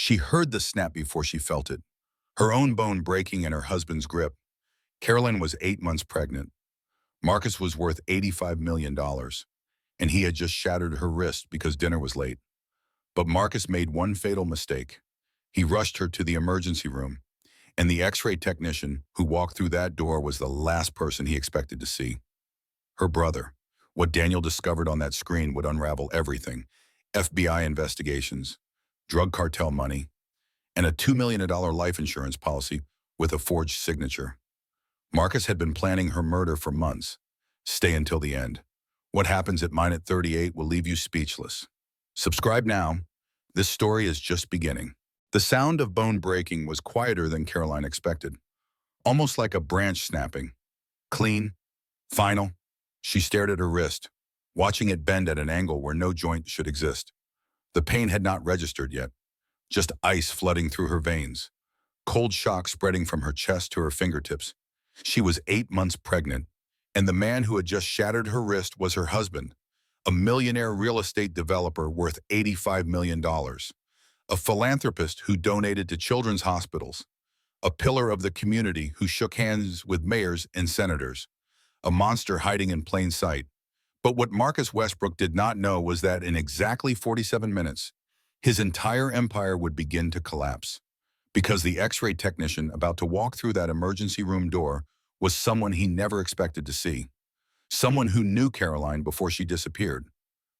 She heard the snap before she felt it, her own bone breaking in her husband's grip. Carolyn was 8 months pregnant. Marcus was worth $85 million, and he had just shattered her wrist because dinner was late. But Marcus made one fatal mistake. He rushed her to the emergency room, and the X-ray technician who walked through that door was the last person he expected to see. Her brother. What Daniel discovered on that screen would unravel everything. FBI investigations, drug cartel money, and a $2 million life insurance policy with a forged signature. Marcus had been planning her murder for months. Stay until the end. What happens at Minute 38 will leave you speechless. Subscribe now. This story is just beginning. The sound of bone breaking was quieter than Caroline expected, almost like a branch snapping. Clean, final. She stared at her wrist, watching it bend at an angle where no joint should exist. The pain had not registered yet, just ice flooding through her veins, cold shock spreading from her chest to her fingertips. She was 8 months pregnant, and the man who had just shattered her wrist was her husband, a millionaire real estate developer worth $85 million, a philanthropist who donated to children's hospitals, a pillar of the community who shook hands with mayors and senators, a monster hiding in plain sight. But what Marcus Westbrook did not know was that in exactly 47 minutes, his entire empire would begin to collapse. Because the X-ray technician about to walk through that emergency room door was someone he never expected to see. Someone who knew Caroline before she disappeared,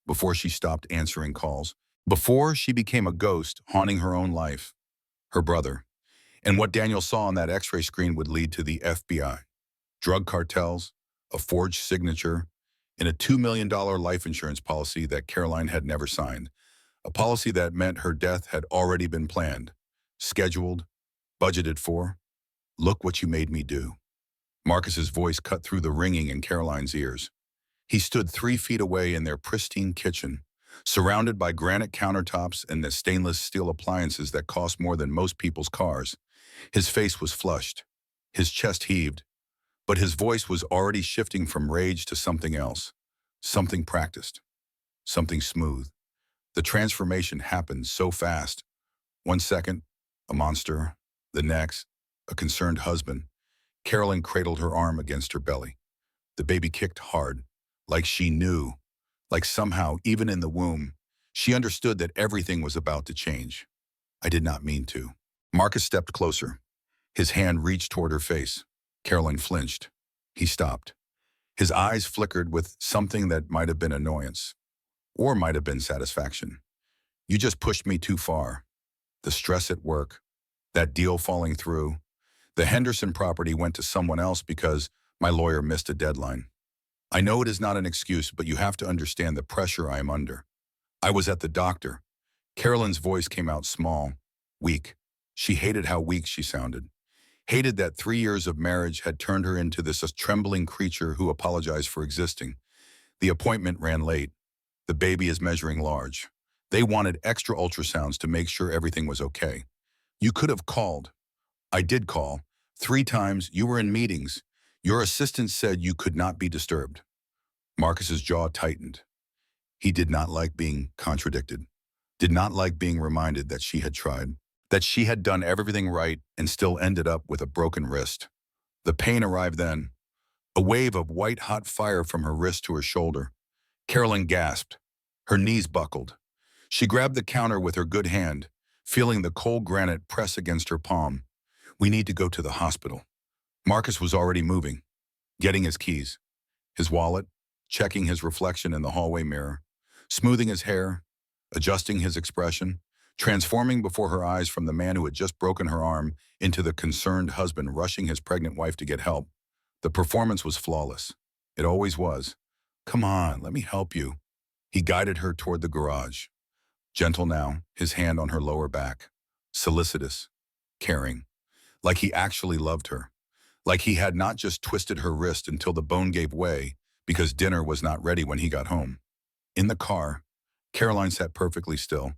before she stopped answering calls, before she became a ghost haunting her own life. Her brother. And what Daniel saw on that X-ray screen would lead to the FBI, drug cartels, a forged signature, and a $2 million life insurance policy that Caroline had never signed. A policy that meant her death had already been planned, scheduled, budgeted for. Look what you made me do. Marcus's voice cut through the ringing in Caroline's ears. He stood 3 feet away in their pristine kitchen, surrounded by granite countertops and the stainless steel appliances that cost more than most people's cars. His face was flushed, his chest heaved, but his voice was already shifting from rage to something else, something practiced, something smooth. The transformation happened so fast. 1 second, a monster, the next, a concerned husband. Carolyn cradled her arm against her belly. The baby kicked hard, like she knew, like somehow, even in the womb, she understood that everything was about to change. I did not mean to. Marcus stepped closer. His hand reached toward her face. Caroline flinched. He stopped. His eyes flickered with something that might have been annoyance, or might have been satisfaction. You just pushed me too far. The stress at work, that deal falling through, the Henderson property went to someone else because my lawyer missed a deadline. I know it is not an excuse, but you have to understand the pressure I am under. I was at the doctor. Carolyn's voice came out small, weak. She hated how weak she sounded. Hated that 3 years of marriage had turned her into this trembling creature who apologized for existing. The appointment ran late. The baby is measuring large. They wanted extra ultrasounds to make sure everything was okay. You could have called. I did call. 3 times. You were in meetings. Your assistant said you could not be disturbed. Marcus's jaw tightened. He did not like being contradicted. Did not like being reminded that she had tried, that she had done everything right and still ended up with a broken wrist. The pain arrived then, a wave of white-hot fire from her wrist to her shoulder. Carolyn gasped. Her knees buckled. She grabbed the counter with her good hand, feeling the cold granite press against her palm. We need to go to the hospital. Marcus was already moving, getting his keys, his wallet, checking his reflection in the hallway mirror, smoothing his hair, adjusting his expression, transforming before her eyes from the man who had just broken her arm into the concerned husband rushing his pregnant wife to get help. The performance was flawless. It always was. Come on, let me help you. He guided her toward the garage. Gentle now, his hand on her lower back. Solicitous, caring, like he actually loved her. Like he had not just twisted her wrist until the bone gave way because dinner was not ready when he got home. In the car, Caroline sat perfectly still.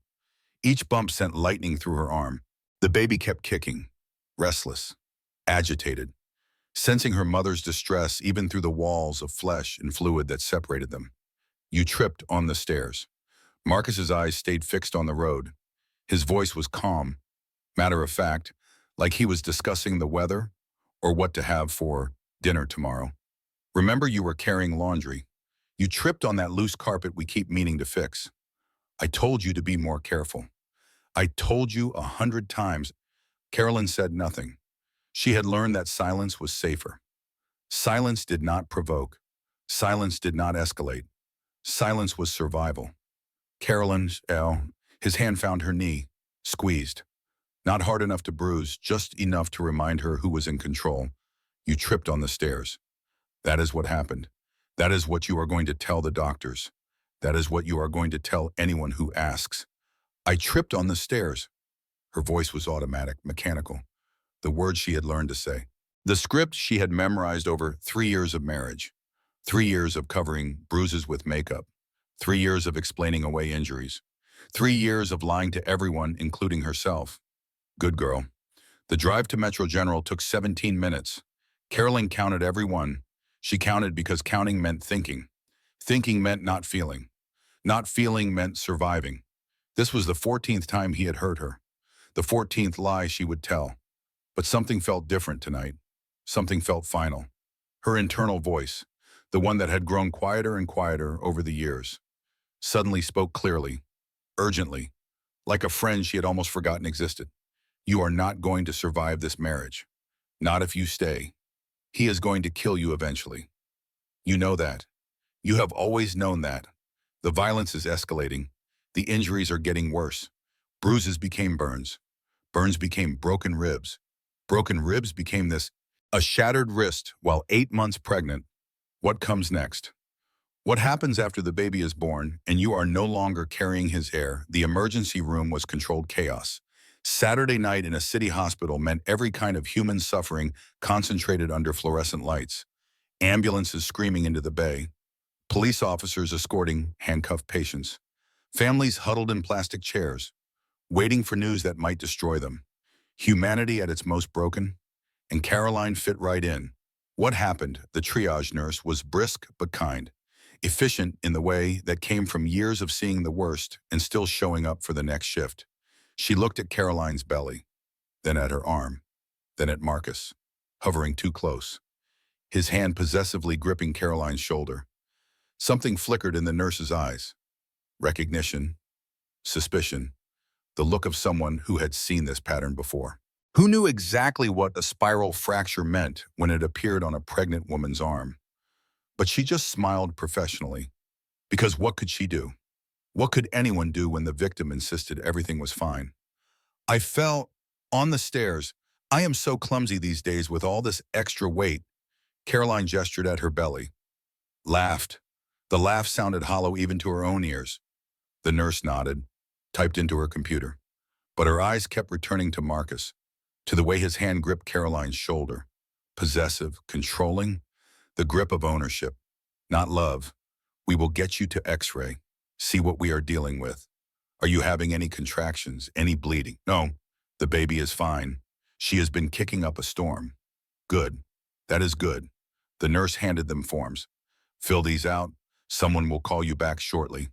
Each bump sent lightning through her arm. The baby kept kicking, restless, agitated, sensing her mother's distress even through the walls of flesh and fluid that separated them. You tripped on the stairs. Marcus's eyes stayed fixed on the road. His voice was calm, matter of fact, like he was discussing the weather or what to have for dinner tomorrow. Remember, you were carrying laundry. You tripped on that loose carpet we keep meaning to fix. I told you to be more careful. I told you 100 times. Carolyn said nothing. She had learned that silence was safer. Silence did not provoke. Silence did not escalate. Silence was survival. His hand found her knee, squeezed. Not hard enough to bruise, just enough to remind her who was in control. You tripped on the stairs. That is what happened. That is what you are going to tell the doctors. That is what you are going to tell anyone who asks. I tripped on the stairs. Her voice was automatic, mechanical. The words she had learned to say. The script she had memorized over 3 years of marriage. 3 years of covering bruises with makeup. 3 years of explaining away injuries. 3 years of lying to everyone, including herself. Good girl. The drive to Metro General took 17 minutes. Carolyn counted every one. She counted because counting meant thinking. Thinking meant not feeling. Not feeling meant surviving. This was the 14th time he had hurt her. The 14th lie she would tell. But something felt different tonight. Something felt final. Her internal voice, the one that had grown quieter and quieter over the years, suddenly spoke clearly, urgently, like a friend she had almost forgotten existed. You are not going to survive this marriage. Not if you stay. He is going to kill you eventually. You know that. You have always known that. The violence is escalating. The injuries are getting worse. Bruises became burns. Burns became broken ribs. Broken ribs became a shattered wrist while 8 months pregnant. What comes next? What happens after the baby is born and you are no longer carrying his air? The emergency room was controlled chaos. Saturday night in a city hospital meant every kind of human suffering concentrated under fluorescent lights. Ambulances screaming into the bay. Police officers escorting handcuffed patients. Families huddled in plastic chairs, waiting for news that might destroy them. Humanity at its most broken. And Caroline fit right in. What happened? The triage nurse was brisk but kind. Efficient in the way that came from years of seeing the worst and still showing up for the next shift. She looked at Caroline's belly, then at her arm, then at Marcus, hovering too close, his hand possessively gripping Caroline's shoulder. Something flickered in the nurse's eyes. Recognition, suspicion, the look of someone who had seen this pattern before. Who knew exactly what a spiral fracture meant when it appeared on a pregnant woman's arm? But she just smiled professionally. Because what could she do? What could anyone do when the victim insisted everything was fine? I fell on the stairs. I am so clumsy these days with all this extra weight. Caroline gestured at her belly. Laughed. The laugh sounded hollow even to her own ears. The nurse nodded, typed into her computer. But her eyes kept returning to Marcus, to the way his hand gripped Caroline's shoulder. Possessive, controlling, the grip of ownership. Not love. We will get you to X-ray. See what we are dealing with. Are you having any contractions, any bleeding? No, the baby is fine. She has been kicking up a storm. Good. That is good. The nurse handed them forms. Fill these out. Someone will call you back shortly.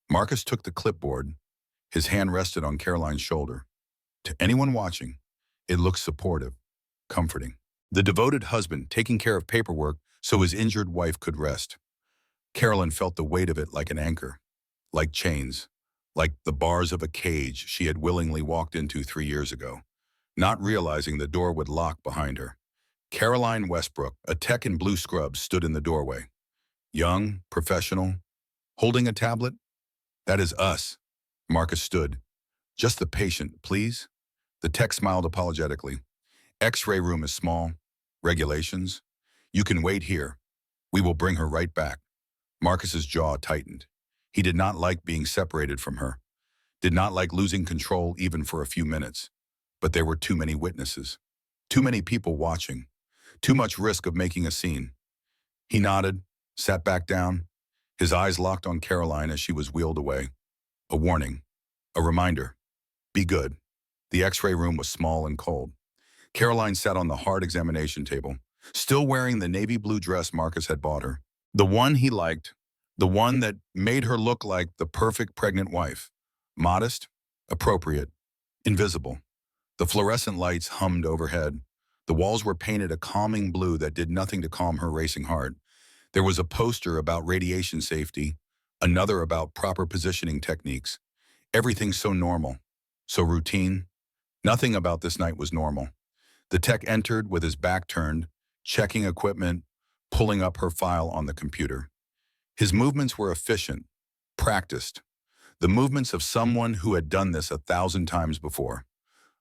Marcus took the clipboard. His hand rested on Caroline's shoulder. To anyone watching, it looked supportive, comforting. The devoted husband taking care of paperwork so his injured wife could rest. Carolyn felt the weight of it like an anchor, like chains, like the bars of a cage she had willingly walked into 3 years ago, not realizing the door would lock behind her. Caroline Westbrook, a tech in blue scrubs, stood in the doorway. Young, professional, holding a tablet. That is us. Marcus stood. Just the patient, please. The tech smiled apologetically. X-ray room is small. Regulations. You can wait here. We will bring her right back. Marcus's jaw tightened. He did not like being separated from her. Did not like losing control even for a few minutes. But there were too many witnesses. Too many people watching. Too much risk of making a scene. He nodded, sat back down, his eyes locked on Caroline as she was wheeled away. A warning. A reminder. Be good. The X-ray room was small and cold. Caroline sat on the hard examination table, still wearing the navy blue dress Marcus had bought her. The one he liked. The one that made her look like the perfect pregnant wife. Modest, Appropriate. Invisible. The fluorescent lights hummed overhead. The walls were painted a calming blue that did nothing to calm her racing heart. There was a poster about radiation safety, another about proper positioning techniques. Everything so normal, so routine. Nothing about this night was normal. The tech entered with his back turned, checking equipment, pulling up her file on the computer. His movements were efficient, practiced, the movements of someone who had done this 1,000 times before.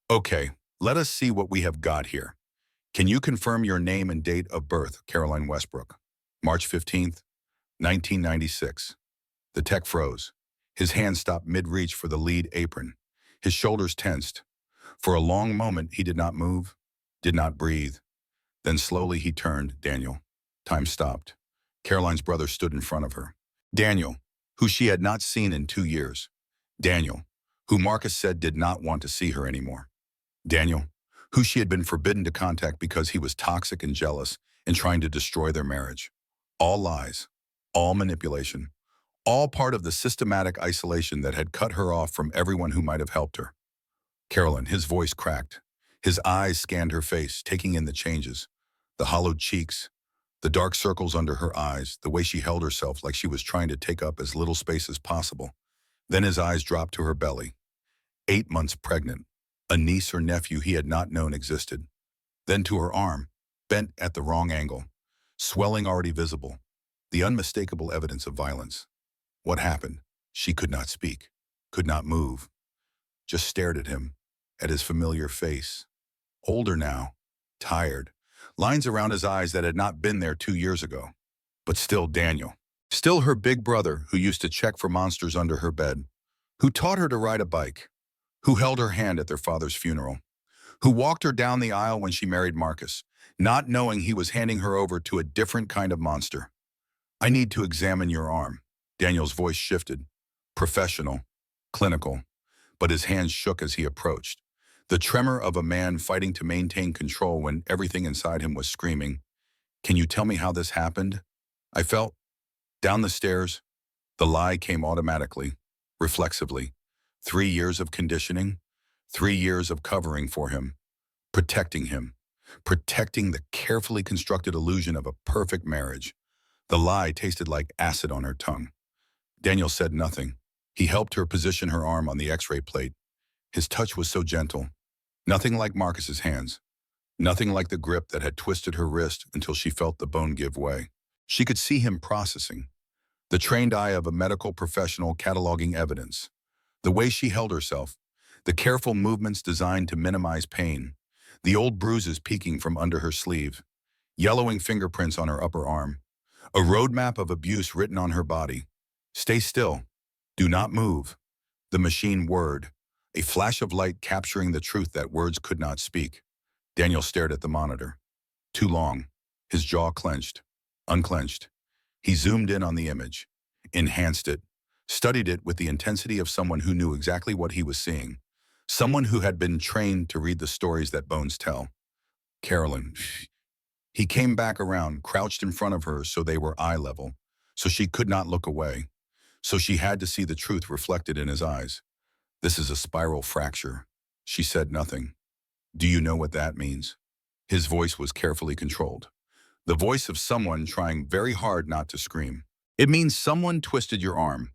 Okay, let us see what we have got here. Can you confirm your name and date of birth, Caroline Westbrook? March 15th, 1996. The tech froze. His hand stopped mid-reach for the lead apron. His shoulders tensed. For a long moment, he did not move, did not breathe. Then slowly he turned. Daniel. Time stopped. Caroline's brother stood in front of her. Daniel, who she had not seen in 2 years. Daniel, who Marcus said did not want to see her anymore. Daniel, who she had been forbidden to contact because he was toxic and jealous and trying to destroy their marriage. All lies, all manipulation, all part of the systematic isolation that had cut her off from everyone who might have helped her. Caroline, his voice cracked. His eyes scanned her face, taking in the changes, the hollowed cheeks, the dark circles under her eyes, the way she held herself like she was trying to take up as little space as possible. Then his eyes dropped to her belly. 8 months pregnant, a niece or nephew he had not known existed. Then to her arm, bent at the wrong angle, swelling already visible, the unmistakable evidence of violence. What happened? She could not speak, could not move, just stared at him, at his familiar face. Older now, tired, lines around his eyes that had not been there 2 years ago. But still Daniel. Still her big brother who used to check for monsters under her bed, who taught her to ride a bike, who held her hand at their father's funeral, who walked her down the aisle when she married Marcus, not knowing he was handing her over to a different kind of monster. I need to examine your arm. Daniel's voice shifted. Professional, clinical, but his hands shook as he approached. The tremor of a man fighting to maintain control when everything inside him was screaming. Can you tell me how this happened? I felt. Down the stairs, the lie came automatically, reflexively. 3 years of conditioning, 3 years of covering for him, protecting the carefully constructed illusion of a perfect marriage. The lie tasted like acid on her tongue. Daniel said nothing. He helped her position her arm on the x-ray plate. His touch was so gentle. Nothing like Marcus's hands. Nothing like the grip that had twisted her wrist until she felt the bone give way. She could see him processing. The trained eye of a medical professional cataloging evidence. The way she held herself. The careful movements designed to minimize pain. The old bruises peeking from under her sleeve. Yellowing fingerprints on her upper arm. A roadmap of abuse written on her body. Stay still. Do not move. The machine whirred. A flash of light capturing the truth that words could not speak. Daniel stared at the monitor. Too long. His jaw clenched. Unclenched. He zoomed in on the image. Enhanced it. Studied it with the intensity of someone who knew exactly what he was seeing. Someone who had been trained to read the stories that bones tell. Carolyn. He came back around, crouched in front of her so they were eye level, so she could not look away. So she had to see the truth reflected in his eyes. This is a spiral fracture. She said nothing. Do you know what that means? His voice was carefully controlled. The voice of someone trying very hard not to scream. It means someone twisted your arm.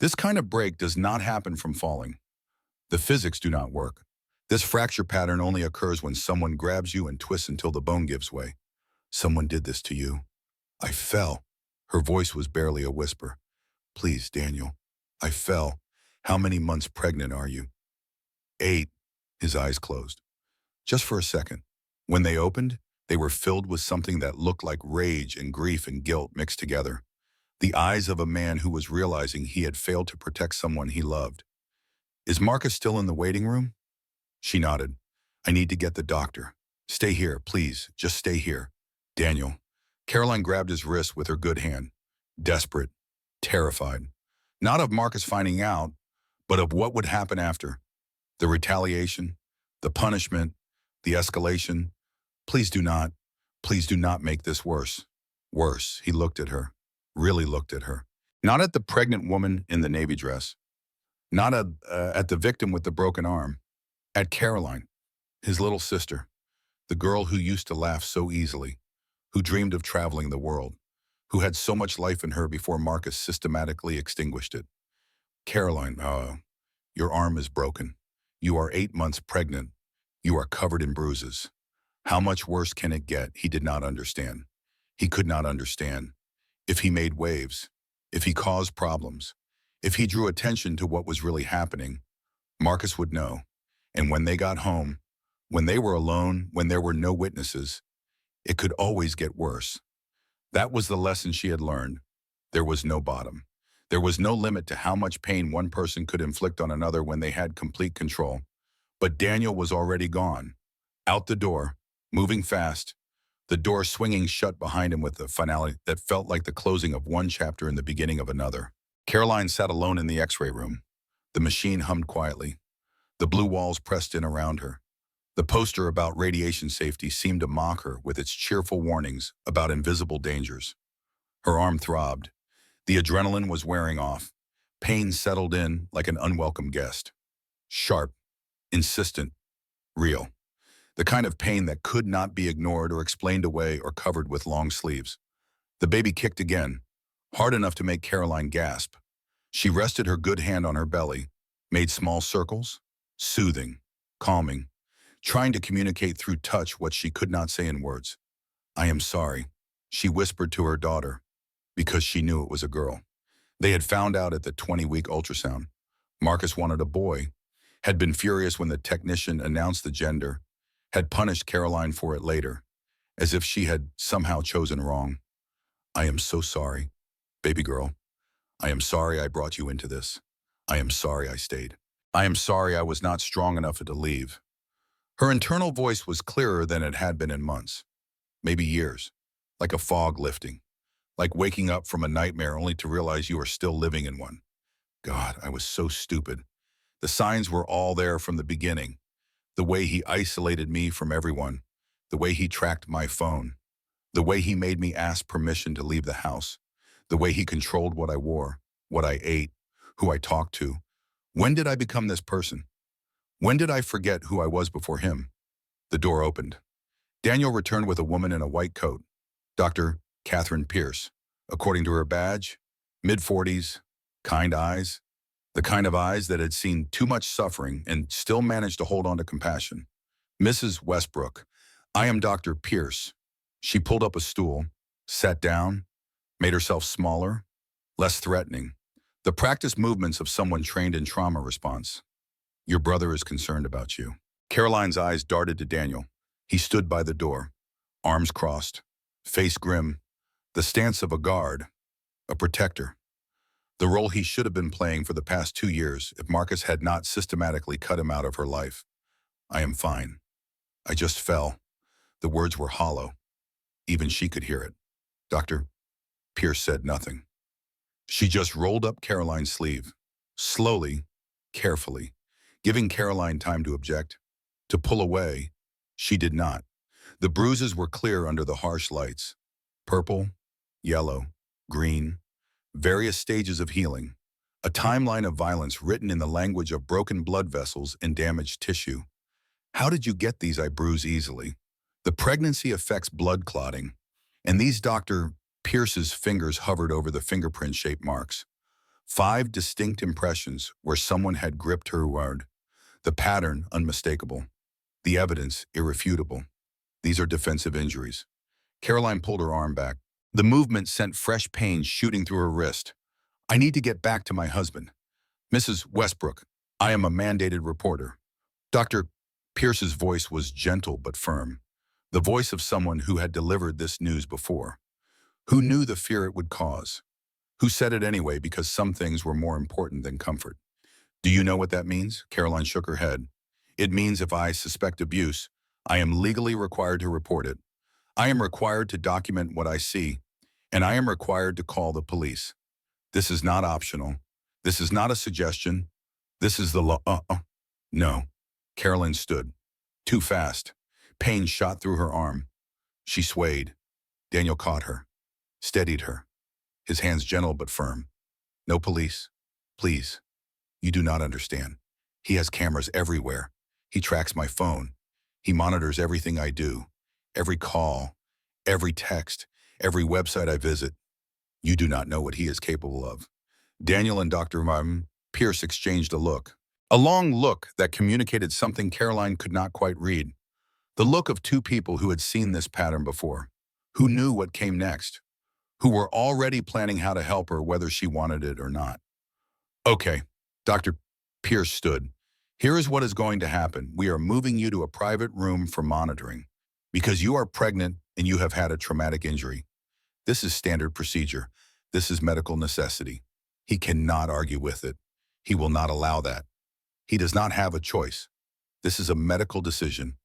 This kind of break does not happen from falling. The physics do not work. This fracture pattern only occurs when someone grabs you and twists until the bone gives way. Someone did this to you. I fell. Her voice was barely a whisper. Please, Daniel. I fell. How many months pregnant are you? 8. His eyes closed. Just for a second. When they opened, they were filled with something that looked like rage and grief and guilt mixed together. The eyes of a man who was realizing he had failed to protect someone he loved. Is Marcus still in the waiting room? She nodded. I need to get the doctor. Stay here, please. Just stay here. Daniel. Caroline grabbed his wrist with her good hand. Desperate. Terrified. Not of Marcus finding out, but of what would happen after. The retaliation, the punishment, the escalation. Please do not make this worse. Worse, he looked at her, really looked at her. Not at the pregnant woman in the navy dress. Not at the victim with the broken arm. At Caroline, his little sister, the girl who used to laugh so easily, who dreamed of traveling the world, who had so much life in her before Marcus systematically extinguished it. Caroline, your arm is broken. You are 8 months pregnant. You are covered in bruises. How much worse can it get? He did not understand. He could not understand. If he made waves, if he caused problems, if he drew attention to what was really happening, Marcus would know. And when they got home, when they were alone, when there were no witnesses, it could always get worse. That was the lesson she had learned. There was no bottom. There was no limit to how much pain one person could inflict on another when they had complete control. But Daniel was already gone. Out the door, moving fast, the door swinging shut behind him with a finality that felt like the closing of one chapter and the beginning of another. Caroline sat alone in the x-ray room. The machine hummed quietly. The blue walls pressed in around her. The poster about radiation safety seemed to mock her with its cheerful warnings about invisible dangers. Her arm throbbed. The adrenaline was wearing off. Pain settled in like an unwelcome guest. Sharp, insistent, real. The kind of pain that could not be ignored or explained away or covered with long sleeves. The baby kicked again, hard enough to make Caroline gasp. She rested her good hand on her belly, made small circles, soothing, calming, trying to communicate through touch what she could not say in words. I am sorry, she whispered to her daughter, because she knew it was a girl. They had found out at the 20-week ultrasound. Marcus wanted a boy, had been furious when the technician announced the gender, had punished Caroline for it later, as if she had somehow chosen wrong. I am so sorry, baby girl. I am sorry I brought you into this. I am sorry I stayed. I am sorry I was not strong enough to leave. Her internal voice was clearer than it had been in months, maybe years, like a fog lifting, like waking up from a nightmare only to realize you are still living in one. God, I was so stupid. The signs were all there from the beginning. The way he isolated me from everyone, the way he tracked my phone, the way he made me ask permission to leave the house, the way he controlled what I wore, what I ate, who I talked to. When did I become this person? When did I forget who I was before him? The door opened. Daniel returned with a woman in a white coat, Dr. Catherine Pierce. According to her badge, mid-40s, kind eyes, the kind of eyes that had seen too much suffering and still managed to hold on to compassion. Mrs. Westbrook, I am Dr. Pierce. She pulled up a stool, sat down, made herself smaller, less threatening. The practiced movements of someone trained in trauma response. Your brother is concerned about you. Caroline's eyes darted to Daniel. He stood by the door, arms crossed, face grim, the stance of a guard, a protector. The role he should have been playing for the past 2 years if Marcus had not systematically cut him out of her life. I am fine. I just fell. The words were hollow. Even she could hear it. Dr. Pierce said nothing. She just rolled up Caroline's sleeve, slowly, carefully, giving Caroline time to object, to pull away. She did not. The bruises were clear under the harsh lights. Purple, yellow, green, various stages of healing. A timeline of violence written in the language of broken blood vessels and damaged tissue. How did you get these? I bruise easily. The pregnancy affects blood clotting, and these Dr. Pierce's fingers hovered over the fingerprint-shaped marks. 5 distinct impressions where someone had gripped her wound. The pattern unmistakable. The evidence irrefutable. These are defensive injuries. Caroline pulled her arm back. The movement sent fresh pain shooting through her wrist. I need to get back to my husband. Mrs. Westbrook, I am a mandated reporter. Dr. Pierce's voice was gentle but firm. The voice of someone who had delivered this news before. Who knew the fear it would cause. Who said it anyway because some things were more important than comfort. Do you know what that means? Caroline shook her head. It means if I suspect abuse, I am legally required to report it. I am required to document what I see, and I am required to call the police. This is not optional. This is not a suggestion. This is the law. No. Caroline stood. Too fast. Pain shot through her arm. She swayed. Daniel caught her, steadied her, his hands gentle but firm. No police. Please. You do not understand. He has cameras everywhere. He tracks my phone. He monitors everything I do, every call, every text, every website I visit. You do not know what he is capable of. Daniel and Dr. Pierce exchanged a look. A long look that communicated something Caroline could not quite read. The look of two people who had seen this pattern before, who knew what came next, who were already planning how to help her whether she wanted it or not. Okay, Dr. Pierce stood. Here is what is going to happen. We are moving you to a private room for monitoring because you are pregnant and you have had a traumatic injury. This is standard procedure. This is medical necessity. He cannot argue with it. He will not allow that. He does not have a choice. This is a medical decision,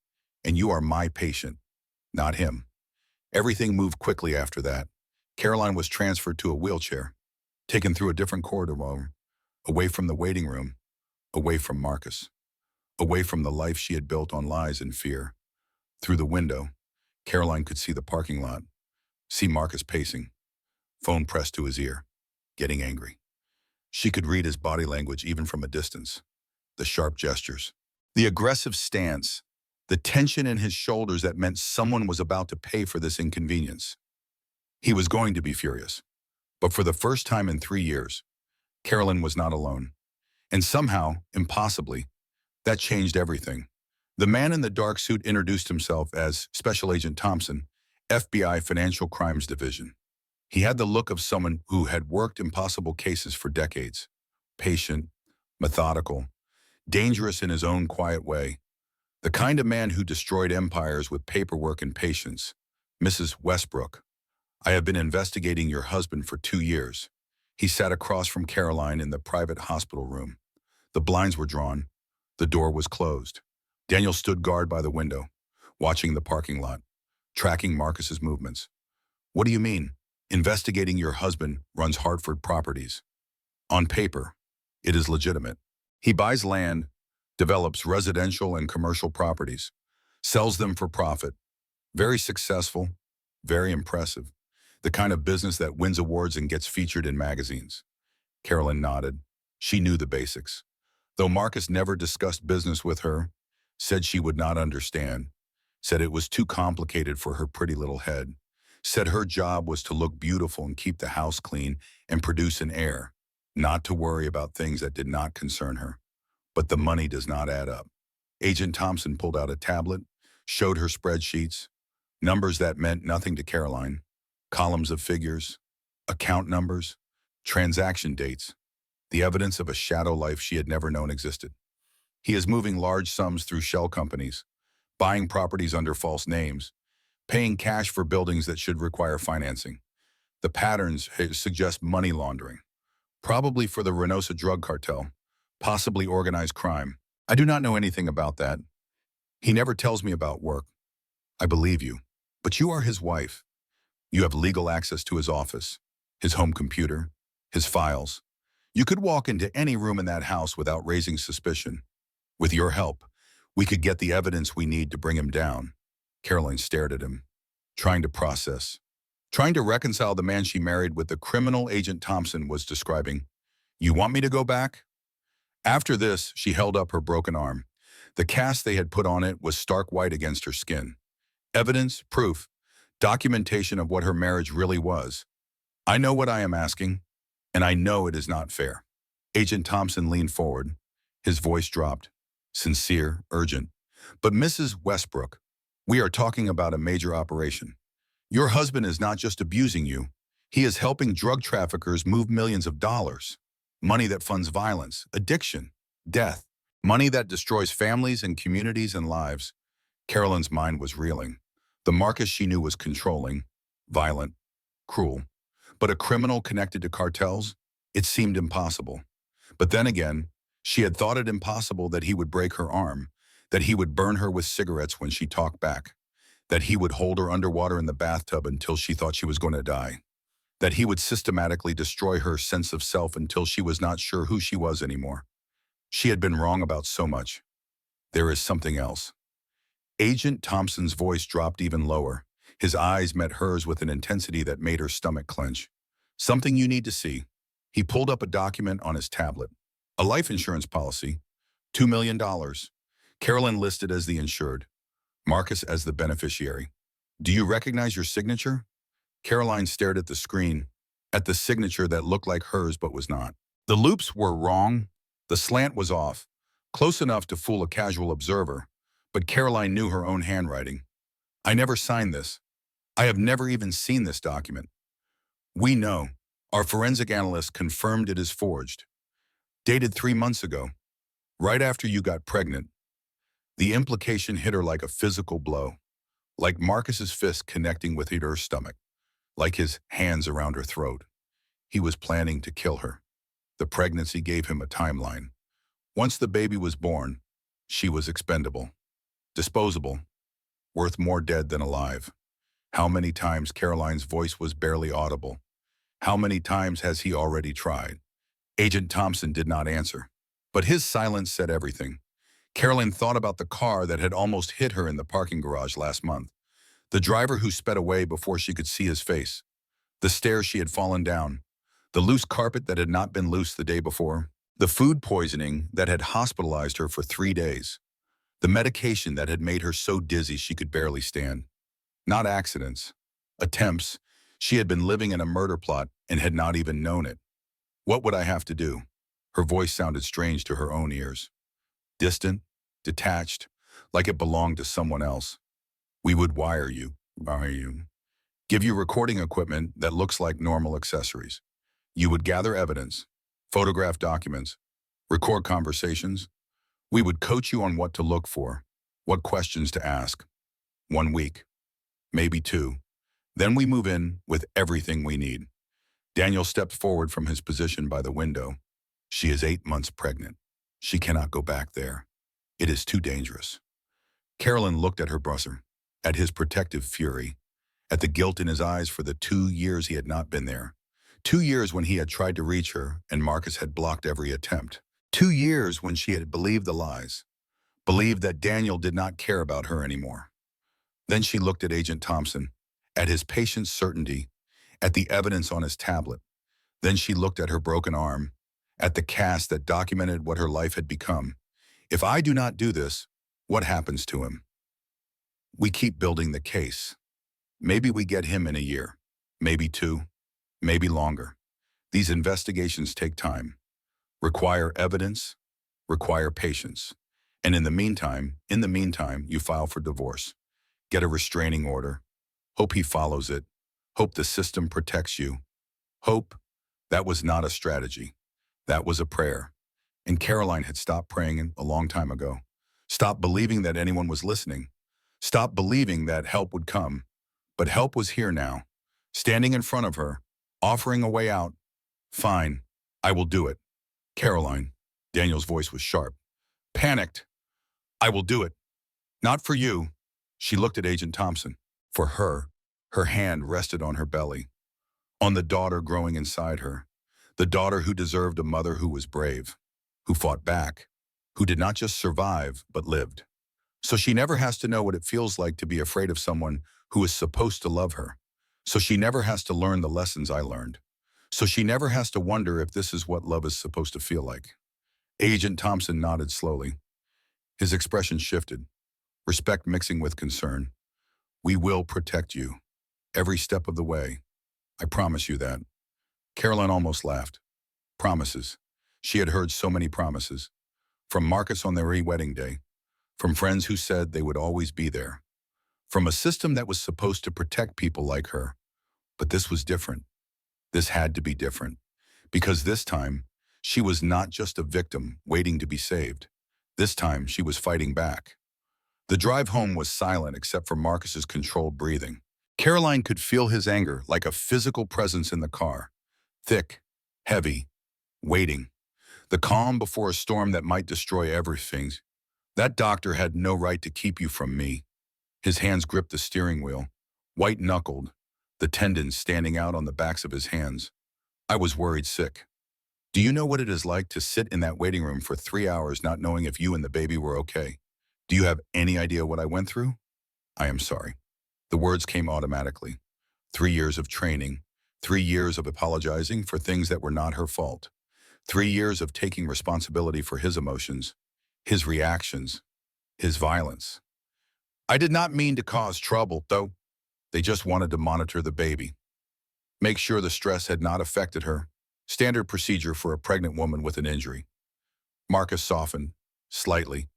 and you are my patient, not him. Everything moved quickly after that. Caroline was transferred to a wheelchair, taken through a different corridor, away from the waiting room, away from Marcus, away from the life she had built on lies and fear. Through the window, Caroline could see the parking lot, see Marcus pacing, phone pressed to his ear, getting angry. She could read his body language even from a distance, the sharp gestures, the aggressive stance, the tension in his shoulders that meant someone was about to pay for this inconvenience. He was going to be furious, but for the first time in 3 years, Carolyn was not alone. And somehow, impossibly, that changed everything. The man in the dark suit introduced himself as Special Agent Thompson, FBI Financial Crimes Division. He had the look of someone who had worked impossible cases for decades. Patient, methodical, dangerous in his own quiet way. The kind of man who destroyed empires with paperwork and patience. Mrs. Westbrook, I have been investigating your husband for 2 years. He sat across from Caroline in the private hospital room. The blinds were drawn. The door was closed. Daniel stood guard by the window, watching the parking lot, tracking Marcus's movements. What do you mean? Investigating your husband runs Hartford Properties. On paper, it is legitimate. He buys land, develops residential and commercial properties, sells them for profit. Very successful, very impressive. The kind of business that wins awards and gets featured in magazines. Carolyn nodded. She knew the basics. Though Marcus never discussed business with her, said she would not understand, said it was too complicated for her pretty little head, said her job was to look beautiful and keep the house clean and produce an heir, not to worry about things that did not concern her. But the money does not add up. Agent Thompson pulled out a tablet, showed her spreadsheets, numbers that meant nothing to Caroline, columns of figures, account numbers, transaction dates, the evidence of a shadow life she had never known existed. He is moving large sums through shell companies, buying properties under false names, paying cash for buildings that should require financing. The patterns suggest money laundering, probably for the Reynosa drug cartel, possibly organized crime. I do not know anything about that. He never tells me about work. I believe you, but you are his wife. You have legal access to his office, his home computer, his files. You could walk into any room in that house without raising suspicion. With your help, we could get the evidence we need to bring him down. Caroline stared at him, trying to process, trying to reconcile the man she married with the criminal Agent Thompson was describing. You want me to go back? After this, she held up her broken arm. The cast they had put on it was stark white against her skin. Evidence, proof, documentation of what her marriage really was. I know what I am asking, and I know it is not fair. Agent Thompson leaned forward. His voice dropped. Sincere, urgent. But Mrs. Westbrook, we are talking about a major operation. Your husband is not just abusing you. He is helping drug traffickers move millions of dollars. Money that funds violence, addiction, death. Money that destroys families and communities and lives. Carolyn's mind was reeling. The Marcus she knew was controlling, violent, cruel. But a criminal connected to cartels? It seemed impossible. But then again, she had thought it impossible that he would break her arm, that he would burn her with cigarettes when she talked back, that he would hold her underwater in the bathtub until she thought she was going to die, that he would systematically destroy her sense of self until she was not sure who she was anymore. She had been wrong about so much. There is something else. Agent Thompson's voice dropped even lower. His eyes met hers with an intensity that made her stomach clench. Something you need to see. He pulled up a document on his tablet. A life insurance policy, $2 million. Carolyn listed as the insured, Marcus as the beneficiary. Do you recognize your signature? Caroline stared at the screen, at the signature that looked like hers but was not. The loops were wrong. The slant was off, close enough to fool a casual observer, but Caroline knew her own handwriting. I never signed this. I have never even seen this document. We know. Our forensic analyst confirmed it is forged. Dated 3 months ago, right after you got pregnant. The implication hit her like a physical blow, like Marcus's fist connecting with her stomach, like his hands around her throat. He was planning to kill her. The pregnancy gave him a timeline. Once the baby was born, she was expendable, disposable, worth more dead than alive. How many times Caroline's voice was barely audible? How many times has he already tried? Agent Thompson did not answer, but his silence said everything. Caroline thought about the car that had almost hit her in the parking garage last month, the driver who sped away before she could see his face, the stairs she had fallen down, the loose carpet that had not been loose the day before, the food poisoning that had hospitalized her for 3 days, the medication that had made her so dizzy she could barely stand. Not accidents, attempts. She had been living in a murder plot and had not even known it. What would I have to do? Her voice sounded strange to her own ears. Distant, detached, like it belonged to someone else. We would wire you, give you recording equipment that looks like normal accessories. You would gather evidence, photograph documents, record conversations. We would coach you on what to look for, what questions to ask. 1 week, maybe 2. Then we move in with everything we need. Daniel stepped forward from his position by the window. She is 8 months pregnant. She cannot go back there. It is too dangerous. Carolyn looked at her brother, at his protective fury, at the guilt in his eyes for the 2 years he had not been there. 2 years when he had tried to reach her and Marcus had blocked every attempt. 2 years when she had believed the lies, believed that Daniel did not care about her anymore. Then she looked at Agent Thompson, at his patient certainty, at the evidence on his tablet. Then she looked at her broken arm, at the cast that documented what her life had become. If I do not do this, what happens to him? We keep building the case. Maybe we get him in a year, maybe 2, maybe longer. These investigations take time, require evidence, require patience. And in the meantime, you file for divorce. Get a restraining order. Hope he follows it. Hope the system protects you. Hope. That was not a strategy. That was a prayer. And Caroline had stopped praying a long time ago. Stopped believing that anyone was listening. Stopped believing that help would come. But help was here now, standing in front of her, offering a way out. Fine, I will do it. Caroline, Daniel's voice was sharp. Panicked. I will do it. Not for you. She looked at Agent Thompson. For her. Her hand rested on her belly, on the daughter growing inside her, the daughter who deserved a mother who was brave, who fought back, who did not just survive, but lived. So she never has to know what it feels like to be afraid of someone who is supposed to love her. So she never has to learn the lessons I learned. So she never has to wonder if this is what love is supposed to feel like. Agent Thompson nodded slowly. His expression shifted, respect mixing with concern. We will protect you, every step of the way. I promise you that. Caroline almost laughed. Promises. She had heard so many promises. From Marcus on their wedding day. From friends who said they would always be there. From a system that was supposed to protect people like her. But this was different. This had to be different. Because this time, she was not just a victim waiting to be saved. This time, she was fighting back. The drive home was silent except for Marcus's controlled breathing. Caroline could feel his anger like a physical presence in the car. Thick, heavy, waiting. The calm before a storm that might destroy everything. That doctor had no right to keep you from me. His hands gripped the steering wheel, white-knuckled, the tendons standing out on the backs of his hands. I was worried sick. Do you know what it is like to sit in that waiting room for 3 hours not knowing if you and the baby were okay? Do you have any idea what I went through? I am sorry. The words came automatically. 3 years of training, 3 years of apologizing for things that were not her fault. 3 years of taking responsibility for his emotions, his reactions, his violence. I did not mean to cause trouble, though. They just wanted to monitor the baby, make sure the stress had not affected her. Standard procedure for a pregnant woman with an injury. Marcus softened, slightly,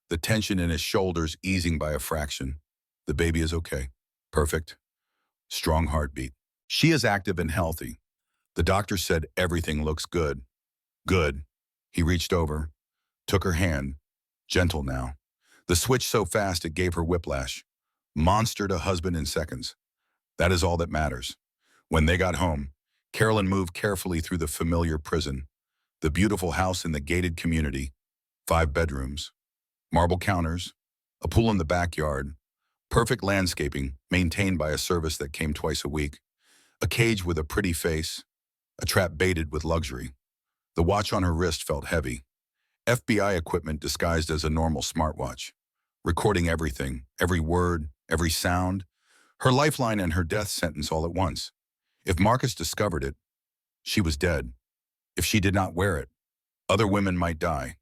the tension in his shoulders easing by a fraction. The baby is okay. Perfect. Strong heartbeat. She is active and healthy. The doctor said everything looks good. Good. He reached over, took her hand, gentle now. The switch so fast it gave her whiplash. Monstered a husband in seconds. That is all that matters. When they got home, Carolyn moved carefully through the familiar prison, the beautiful house in the gated community, 5 bedrooms, marble counters, a pool in the backyard, perfect landscaping maintained by a service that came twice a week, a cage with a pretty face, a trap baited with luxury. The watch on her wrist felt heavy. FBI equipment disguised as a normal smartwatch, recording everything, every word, every sound, her lifeline and her death sentence all at once. If Marcus discovered it, she was dead. If she did not wear it, other women might die.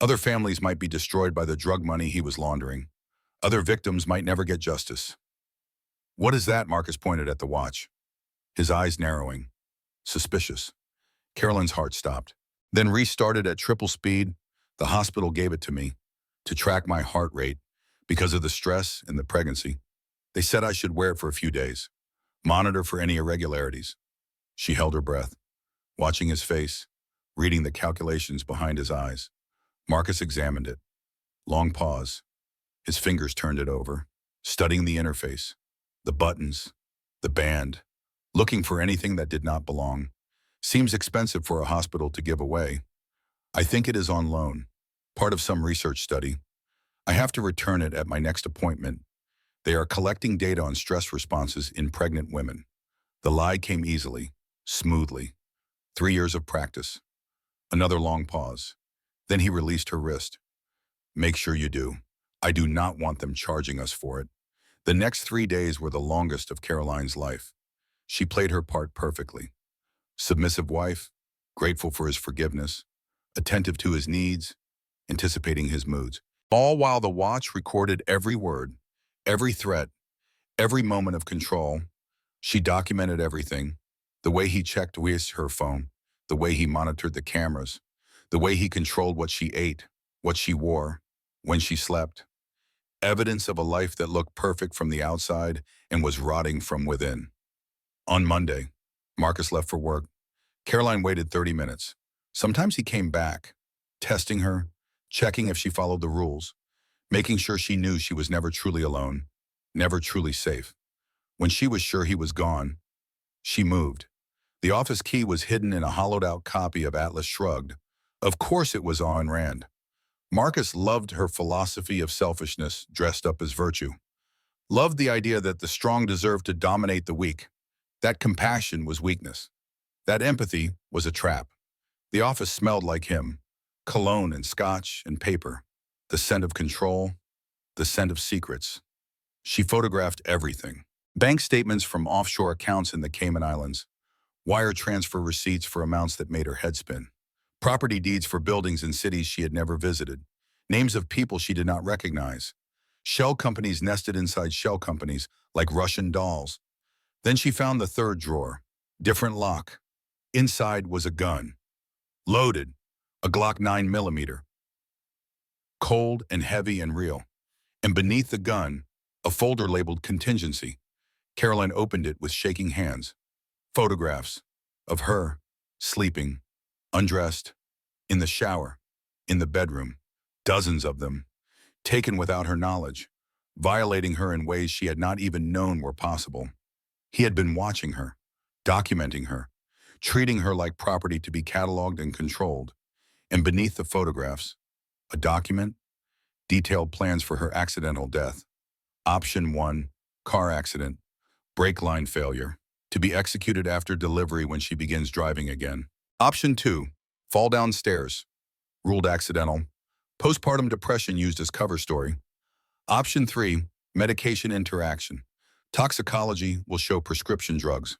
Other families might be destroyed by the drug money he was laundering. Other victims might never get justice. What is that? Marcus pointed at the watch, his eyes narrowing. Suspicious. Carolyn's heart stopped, then restarted at triple speed. The hospital gave it to me to track my heart rate because of the stress and the pregnancy. They said I should wear it for a few days, monitor for any irregularities. She held her breath, watching his face, reading the calculations behind his eyes. Marcus examined it. Long pause. His fingers turned it over, studying the interface, the buttons, the band, looking for anything that did not belong. Seems expensive for a hospital to give away. I think it is on loan, part of some research study. I have to return it at my next appointment. They are collecting data on stress responses in pregnant women. The lie came easily, smoothly. 3 years of practice. Another long pause. Then he released her wrist. Make sure you do. I do not want them charging us for it. The next 3 days were the longest of Caroline's life. She played her part perfectly. Submissive wife, grateful for his forgiveness, attentive to his needs, anticipating his moods. All while the watch recorded every word, every threat, every moment of control. She documented everything. The way he checked with her phone, the way he monitored the cameras, the way he controlled what she ate, what she wore, when she slept. Evidence of a life that looked perfect from the outside and was rotting from within. On Monday, Marcus left for work. Caroline waited 30 minutes. Sometimes he came back, testing her, checking if she followed the rules, making sure she knew she was never truly alone, never truly safe. When she was sure he was gone, she moved. The office key was hidden in a hollowed-out copy of Atlas Shrugged. Of course it was Ayn Rand. Marcus loved her philosophy of selfishness dressed up as virtue. Loved the idea that the strong deserved to dominate the weak. That compassion was weakness. That empathy was a trap. The office smelled like him. Cologne and scotch and paper. The scent of control. The scent of secrets. She photographed everything. Bank statements from offshore accounts in the Cayman Islands. Wire transfer receipts for amounts that made her head spin. Property deeds for buildings in cities she had never visited. Names of people she did not recognize. Shell companies nested inside shell companies like Russian dolls. Then she found the third drawer. Different lock. Inside was a gun. Loaded. A Glock 9mm. Cold and heavy and real. And beneath the gun, a folder labeled contingency. Caroline opened it with shaking hands. Photographs of her, sleeping, undressed, in the shower, in the bedroom, dozens of them, taken without her knowledge, violating her in ways she had not even known were possible. He had been watching her, documenting her, treating her like property to be cataloged and controlled. And beneath the photographs, a document, detailed plans for her accidental death. Option 1, car accident, brake line failure, to be executed after delivery when she begins driving again. Option 2, fall down stairs, ruled accidental, postpartum depression used as cover story. Option 3, medication interaction, toxicology will show prescription drugs,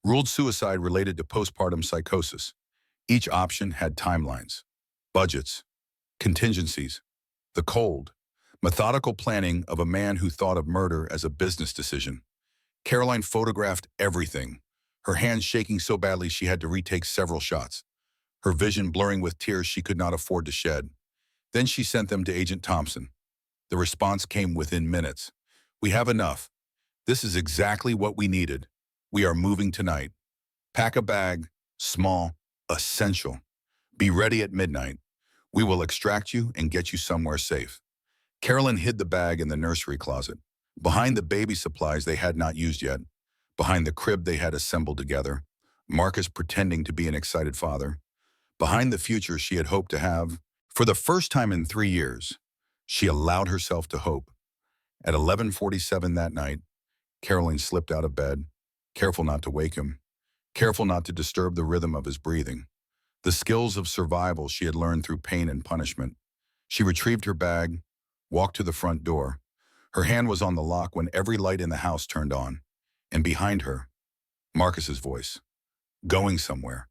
ruled suicide related to postpartum psychosis. Each option had timelines, budgets, contingencies, the cold, methodical planning of a man who thought of murder as a business decision. Caroline photographed everything, her hands shaking so badly she had to retake several shots, her vision blurring with tears she could not afford to shed. Then she sent them to Agent Thompson. The response came within minutes. "We have enough. This is exactly what we needed. We are moving tonight. Pack a bag, small, essential. Be ready at midnight. We will extract you and get you somewhere safe." Carolyn hid the bag in the nursery closet, behind the baby supplies they had not used yet, behind the crib they had assembled together, Marcus pretending to be an excited father, behind the future she had hoped to have. For the first time in 3 years, she allowed herself to hope. At 11:47 that night, Caroline slipped out of bed, careful not to wake him, careful not to disturb the rhythm of his breathing. The skills of survival she had learned through pain and punishment. She retrieved her bag, walked to the front door. Her hand was on the lock when every light in the house turned on. And behind her, Marcus's voice. "Going somewhere."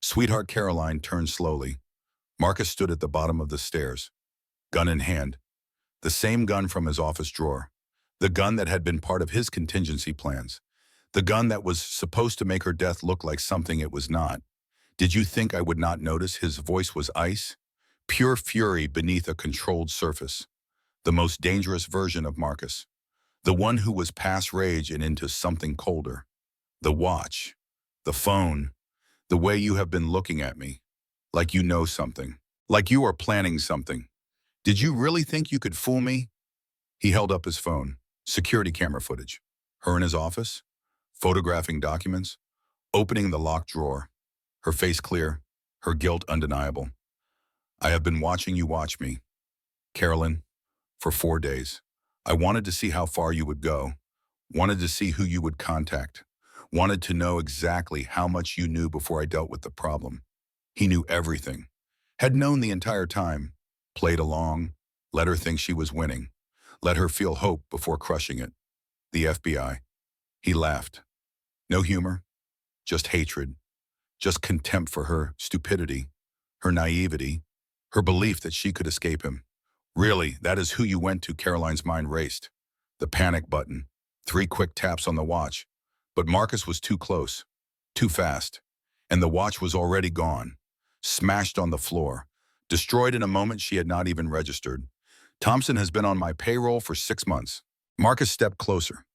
Sweetheart Caroline turned slowly. Marcus stood at the bottom of the stairs, gun in hand. The same gun from his office drawer. The gun that had been part of his contingency plans. The gun that was supposed to make her death look like something it was not. "Did you think I would not notice?" His voice was ice, pure fury beneath a controlled surface. The most dangerous version of Marcus. The one who was past rage and into something colder. The watch. The phone. The way you have been looking at me. Like you know something. Like you are planning something. "Did you really think you could fool me?" He held up his phone. Security camera footage. Her in his office. Photographing documents. Opening the locked drawer. Her face clear. Her guilt undeniable. "I have been watching you watch me, Carolyn, for 4 days. I wanted to see how far you would go. Wanted to see who you would contact. Wanted to know exactly how much you knew before I dealt with the problem." He knew everything. Had known the entire time. Played along. Let her think she was winning. Let her feel hope before crushing it. The FBI. He laughed. No humor. Just hatred. Just contempt for her stupidity. Her naivety. Her belief that she could escape him. "Really, that is who you went to?" Caroline's mind raced. The panic button. 3 quick taps on the watch. But Marcus was too close. Too fast. And the watch was already gone. Smashed on the floor. Destroyed in a moment she had not even registered. "Thompson has been on my payroll for 6 months. Marcus stepped closer.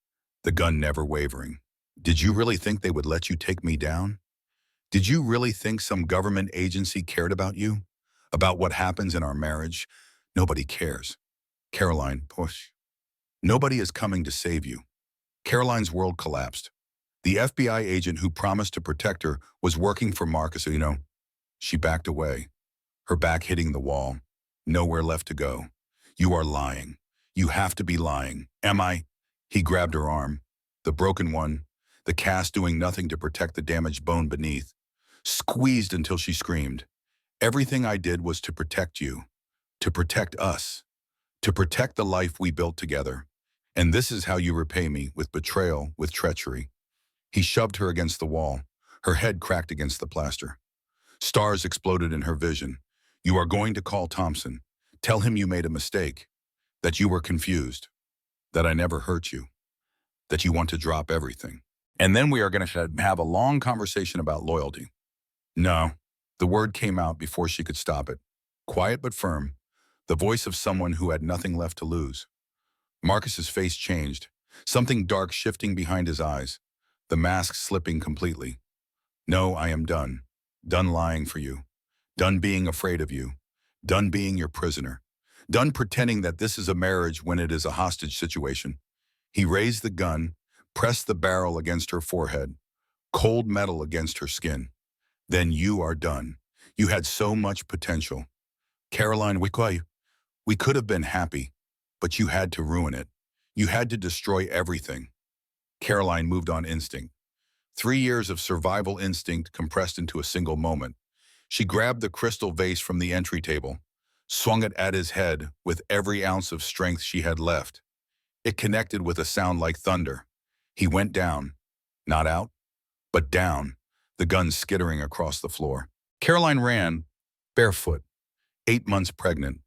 The gun never wavering. "Did you really think they would let you take me down? Did you really think some government agency cared about you? About what happens in our marriage? Nobody cares. Caroline, push. Nobody is coming to save you." Caroline's world collapsed. The FBI agent who promised to protect her was working for Marcus, She backed away, her back hitting the wall. Nowhere left to go. "You are lying. You have to be lying." "Am I?" He grabbed her arm. The broken one, the cast doing nothing to protect the damaged bone beneath. Squeezed until she screamed. "Everything I did was to protect you. To protect us. To protect the life we built together. And this is how you repay me, with betrayal, with treachery." He shoved her against the wall. Her head cracked against the plaster. Stars exploded in her vision. "You are going to call Thompson. Tell him you made a mistake. That you were confused. That I never hurt you. That you want to drop everything. And then we are going to have a long conversation about loyalty." "No." The word came out before she could stop it. Quiet but firm. The voice of someone who had nothing left to lose. Marcus's face changed. Something dark shifting behind his eyes. The mask slipping completely. "No, I am done. Done lying for you. Done being afraid of you. Done being your prisoner. Done pretending that this is a marriage when it is a hostage situation." He raised the gun, pressed the barrel against her forehead. Cold metal against her skin. "Then you are done. You had so much potential. Caroline, we could have been happy, but you had to ruin it. You had to destroy everything." Caroline moved on instinct. 3 years of survival instinct compressed into a single moment. She grabbed the crystal vase from the entry table, swung it at his head with every ounce of strength she had left. It connected with a sound like thunder. He went down, not out, but down, the gun skittering across the floor. Caroline ran, barefoot, 8 months pregnant,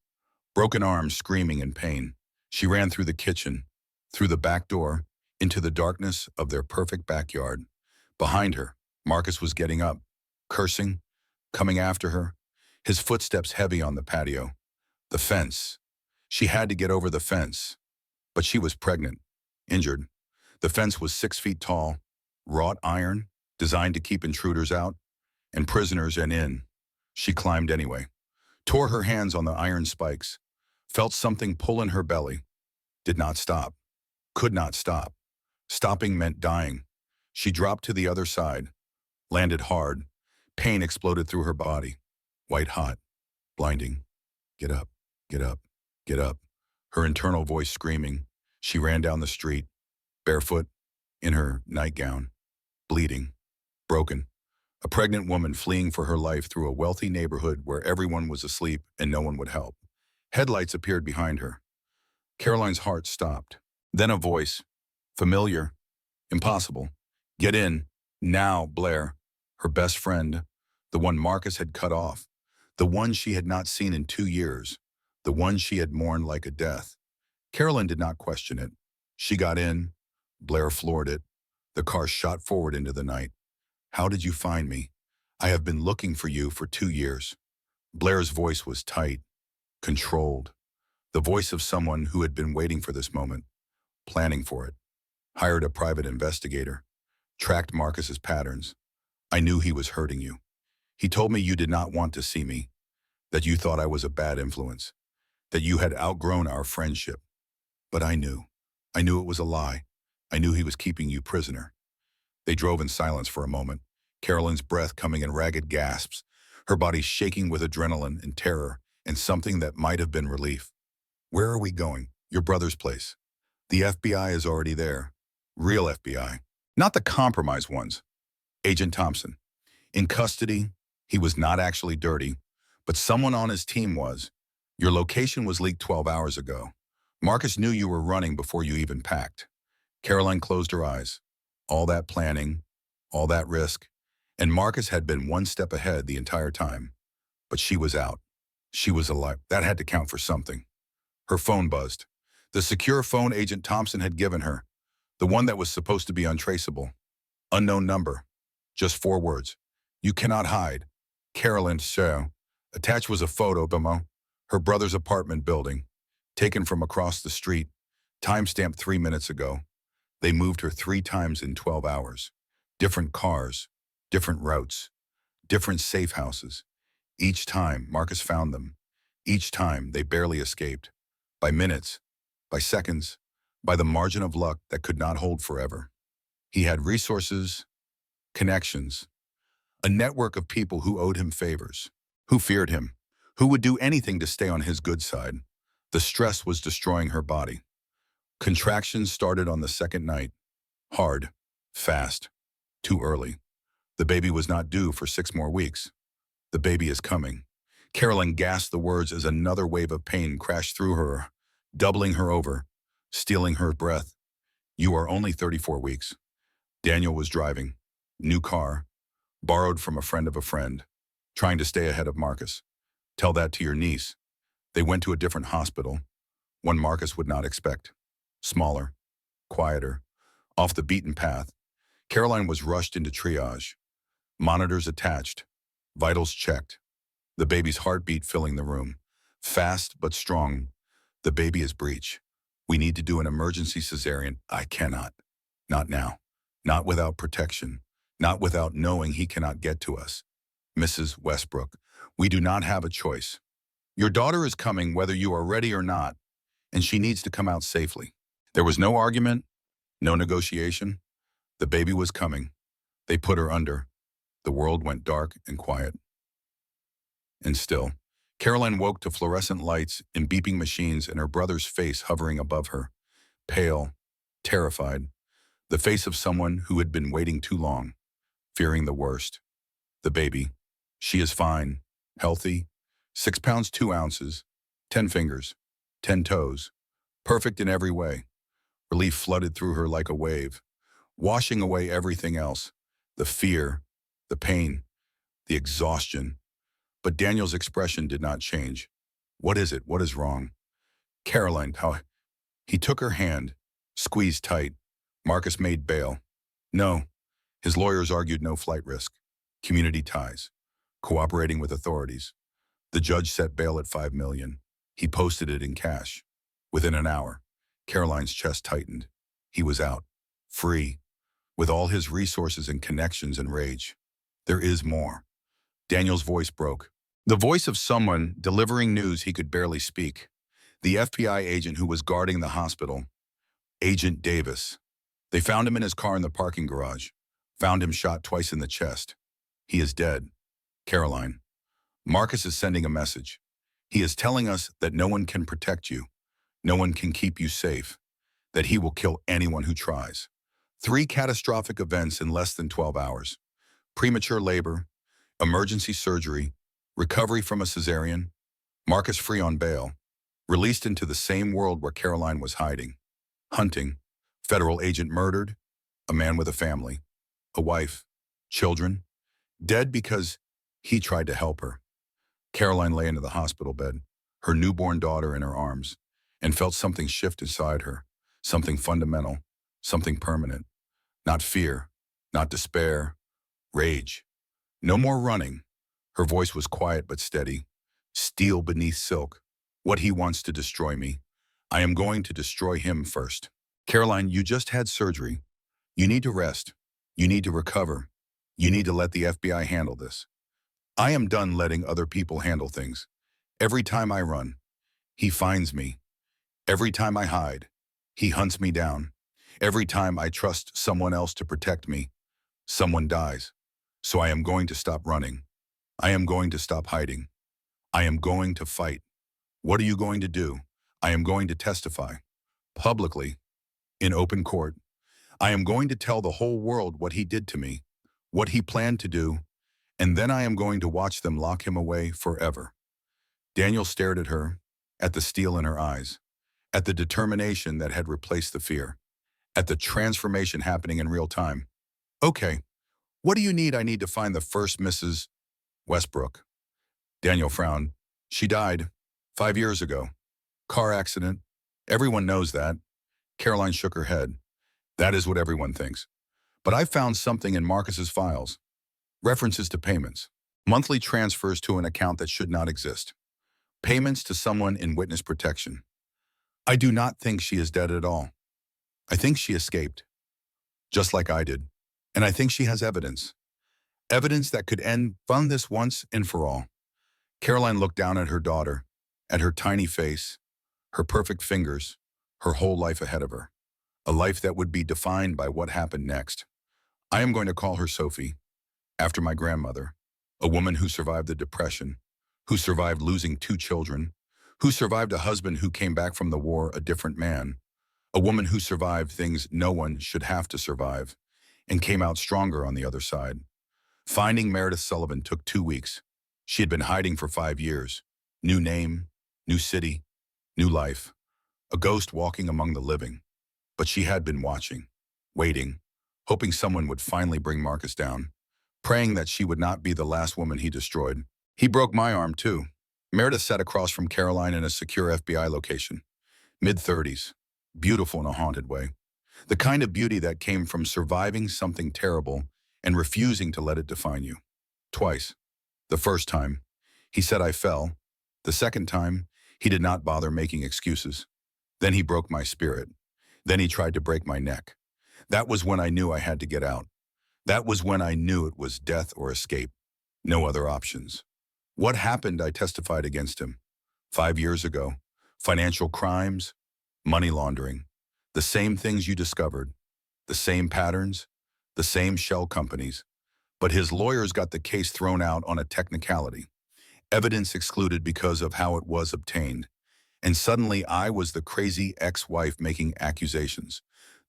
broken arms screaming in pain. She ran through the kitchen, through the back door, into the darkness of their perfect backyard. Behind her, Marcus was getting up, cursing, coming after her, his footsteps heavy on the patio. The fence. She had to get over the fence. But she was pregnant, injured. The fence was 6 feet tall, wrought iron, designed to keep intruders out, and prisoners in. She climbed anyway, tore her hands on the iron spikes, felt something pull in her belly, did not stop, could not stop. Stopping meant dying. She dropped to the other side, landed hard. Pain exploded through her body, white hot, blinding. Get up, get up, get up. Her internal voice screaming. She ran down the street, barefoot, in her nightgown, bleeding, broken. A pregnant woman fleeing for her life through a wealthy neighborhood where everyone was asleep and no one would help. Headlights appeared behind her. Caroline's heart stopped. Then a voice, familiar, impossible. Get in, now, Blair. Her best friend, the one Marcus had cut off, the one she had not seen in 2 years, the one she had mourned like a death. Caroline did not question it. She got in. Blair floored it. The car shot forward into the night. How did you find me? I have been looking for you for 2 years. Blair's voice was tight, controlled. The voice of someone who had been waiting for this moment, planning for it. Hired a private investigator. Tracked Marcus's patterns. I knew he was hurting you. He told me you did not want to see me, that you thought I was a bad influence, that you had outgrown our friendship. But I knew. I knew it was a lie. I knew he was keeping you prisoner. They drove in silence for a moment, Caroline's breath coming in ragged gasps, her body shaking with adrenaline and terror and something that might have been relief. Where are we going? Your brother's place. The FBI is already there. Real FBI. Not the compromised ones. Agent Thompson. In custody, he was not actually dirty, but someone on his team was. Your location was leaked 12 hours ago. Marcus knew you were running before you even packed. Caroline closed her eyes. All that planning, all that risk, and Marcus had been one step ahead the entire time. But she was out. She was alive. That had to count for something. Her phone buzzed. The secure phone Agent Thompson had given her. The one that was supposed to be untraceable. Unknown number. Just 4 words. You cannot hide. Caroline show. Attached was a photo of her brother's apartment building, taken from across the street, timestamped 3 minutes ago. They moved her 3 times in 12 hours. Different cars, different routes, different safe houses. Each time, Marcus found them. Each time, they barely escaped. By minutes, by seconds, by the margin of luck that could not hold forever. He had resources, connections, a network of people who owed him favors, who feared him, who would do anything to stay on his good side. The stress was destroying her body. Contractions started on the second night. Hard, fast, too early. The baby was not due for 6 more weeks. The baby is coming. Caroline gasped the words as another wave of pain crashed through her, doubling her over, stealing her breath. You are only 34 weeks. Daniel was driving. New car. Borrowed from a friend, trying to stay ahead of Marcus. Tell that to your niece. They went to a different hospital, one Marcus would not expect. Smaller, quieter, off the beaten path. Caroline was rushed into triage. Monitors attached, vitals checked. The baby's heartbeat filling the room. Fast but strong. The baby is breech. We need to do an emergency cesarean. I cannot. Not now. Not without protection. Not without knowing he cannot get to us. Mrs. Westbrook, we do not have a choice. Your daughter is coming whether you are ready or not, and she needs to come out safely. There was no argument, no negotiation. The baby was coming. They put her under. The world went dark and quiet. And still, Caroline woke to fluorescent lights and beeping machines and her brother's face hovering above her. Pale, terrified, the face of someone who had been waiting too long, fearing the worst. The baby. She is fine, healthy, 6 pounds 2 ounces, 10 fingers, 10 toes, perfect in every way. Relief flooded through her like a wave, washing away everything else, the fear, the pain, the exhaustion. But Daniel's expression did not change. What is it? What is wrong? Caroline, how he took her hand, squeezed tight. Marcus made bail. No. His lawyers argued no flight risk. Community ties. Cooperating with authorities. The judge set bail at $5 million. He posted it in cash. Within an hour, Caroline's chest tightened. He was out. Free. With all his resources and connections and rage. There is more. Daniel's voice broke. The voice of someone delivering news he could barely speak. The FBI agent who was guarding the hospital. Agent Davis. They found him in his car in the parking garage. Found him shot twice in the chest. He is dead. Caroline. Marcus is sending a message. He is telling us that no one can protect you. No one can keep you safe. That he will kill anyone who tries. 3 catastrophic events in less than 12 hours. Premature labor, emergency surgery, recovery from a cesarean, Marcus free on bail, released into the same world where Caroline was hiding. Hunting, federal agent murdered, a man with a family, a wife, children, dead because he tried to help her. Caroline lay into the hospital bed, her newborn daughter in her arms, and felt something shift inside her, something fundamental, something permanent. Not fear, not despair, rage. No more running. Her voice was quiet but steady. Steel beneath silk. What he wants to destroy me. I am going to destroy him first. Caroline, you just had surgery. You need to rest. You need to recover. You need to let the FBI handle this. I am done letting other people handle things. Every time I run, he finds me. Every time I hide, he hunts me down. Every time I trust someone else to protect me, someone dies. So I am going to stop running. I am going to stop hiding. I am going to fight. What are you going to do? I am going to testify. Publicly. In open court. I am going to tell the whole world what he did to me. What he planned to do. And then I am going to watch them lock him away forever. Daniel stared at her, at the steel in her eyes, at the determination that had replaced the fear, at the transformation happening in real time. Okay, what do you need? I need to find the first Mrs. Westbrook. Daniel frowned. She died 5 years ago. Car accident. Everyone knows that. Caroline shook her head. That is what everyone thinks. But I found something in Marcus's files. References to payments. Monthly transfers to an account that should not exist. Payments to someone in witness protection. I do not think she is dead at all. I think she escaped. Just like I did. And I think she has evidence. Evidence that could end this once and for all. Caroline looked down at her daughter, at her tiny face, her perfect fingers, her whole life ahead of her. A life that would be defined by what happened next. I am going to call her Sophie, after my grandmother, a woman who survived the Depression, who survived losing 2 children, who survived a husband who came back from the war a different man, a woman who survived things no one should have to survive, and came out stronger on the other side. Finding Meredith Sullivan took 2 weeks. She had been hiding for 5 years. New name, new city, new life. A ghost walking among the living. But she had been watching, waiting, hoping someone would finally bring Marcus down, praying that she would not be the last woman he destroyed. He broke my arm too. Meredith sat across from Caroline in a secure FBI location. Mid-30s, beautiful in a haunted way. The kind of beauty that came from surviving something terrible and refusing to let it define you. Twice. The first time, he said I fell. The second time, he did not bother making excuses. Then he broke my spirit. Then he tried to break my neck. That was when I knew I had to get out. That was when I knew it was death or escape. No other options. What happened? I testified against him. 5 years ago. Financial crimes, money laundering. The same things you discovered. The same patterns. The same shell companies. But his lawyers got the case thrown out on a technicality. Evidence excluded because of how it was obtained. And suddenly I was the crazy ex-wife making accusations.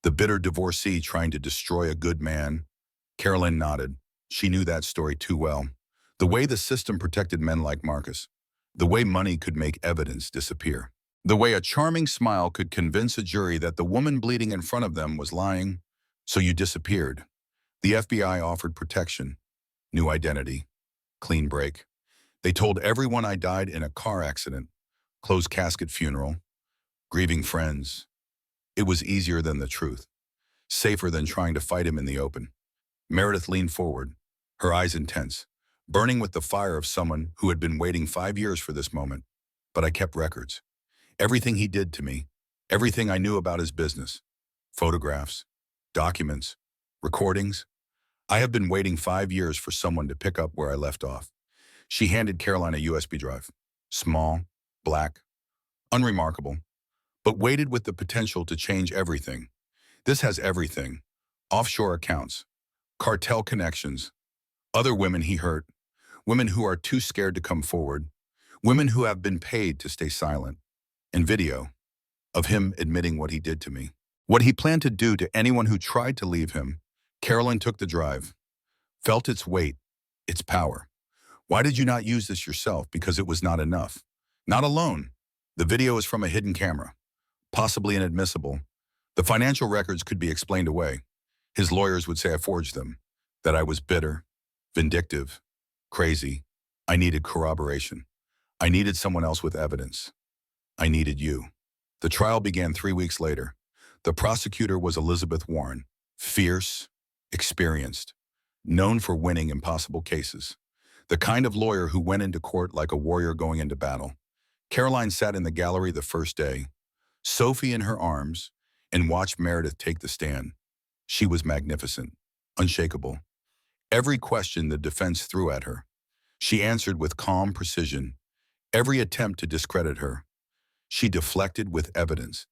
The bitter divorcee trying to destroy a good man. Carolyn nodded. She knew that story too well. The way the system protected men like Marcus. The way money could make evidence disappear. The way a charming smile could convince a jury that the woman bleeding in front of them was lying. So you disappeared. The FBI offered protection. New identity. Clean break. They told everyone I died in a car accident, closed casket funeral, grieving friends. It was easier than the truth, safer than trying to fight him in the open. Meredith leaned forward, her eyes intense, burning with the fire of someone who had been waiting 5 years for this moment. But I kept records. Everything he did to me, everything I knew about his business, photographs, documents, recordings. I have been waiting 5 years for someone to pick up where I left off. She handed Caroline a USB drive. Small, black, unremarkable, but weighted with the potential to change everything. This has everything. Offshore accounts, cartel connections, other women he hurt, women who are too scared to come forward, women who have been paid to stay silent, and video of him admitting what he did to me. What he planned to do to anyone who tried to leave him. Caroline took the drive, felt its weight, its power. Why did you not use this yourself? Because it was not enough. Not alone. The video is from a hidden camera, possibly inadmissible. The financial records could be explained away. His lawyers would say I forged them, that I was bitter, vindictive, crazy. I needed corroboration. I needed someone else with evidence. I needed you. The trial began 3 weeks later. The prosecutor was Elizabeth Warren, fierce, experienced, known for winning impossible cases. The kind of lawyer who went into court like a warrior going into battle. Caroline sat in the gallery the first day, Sophie in her arms, and watched Meredith take the stand. She was magnificent, unshakable. Every question the defense threw at her, she answered with calm precision. Every attempt to discredit her, she deflected with evidence.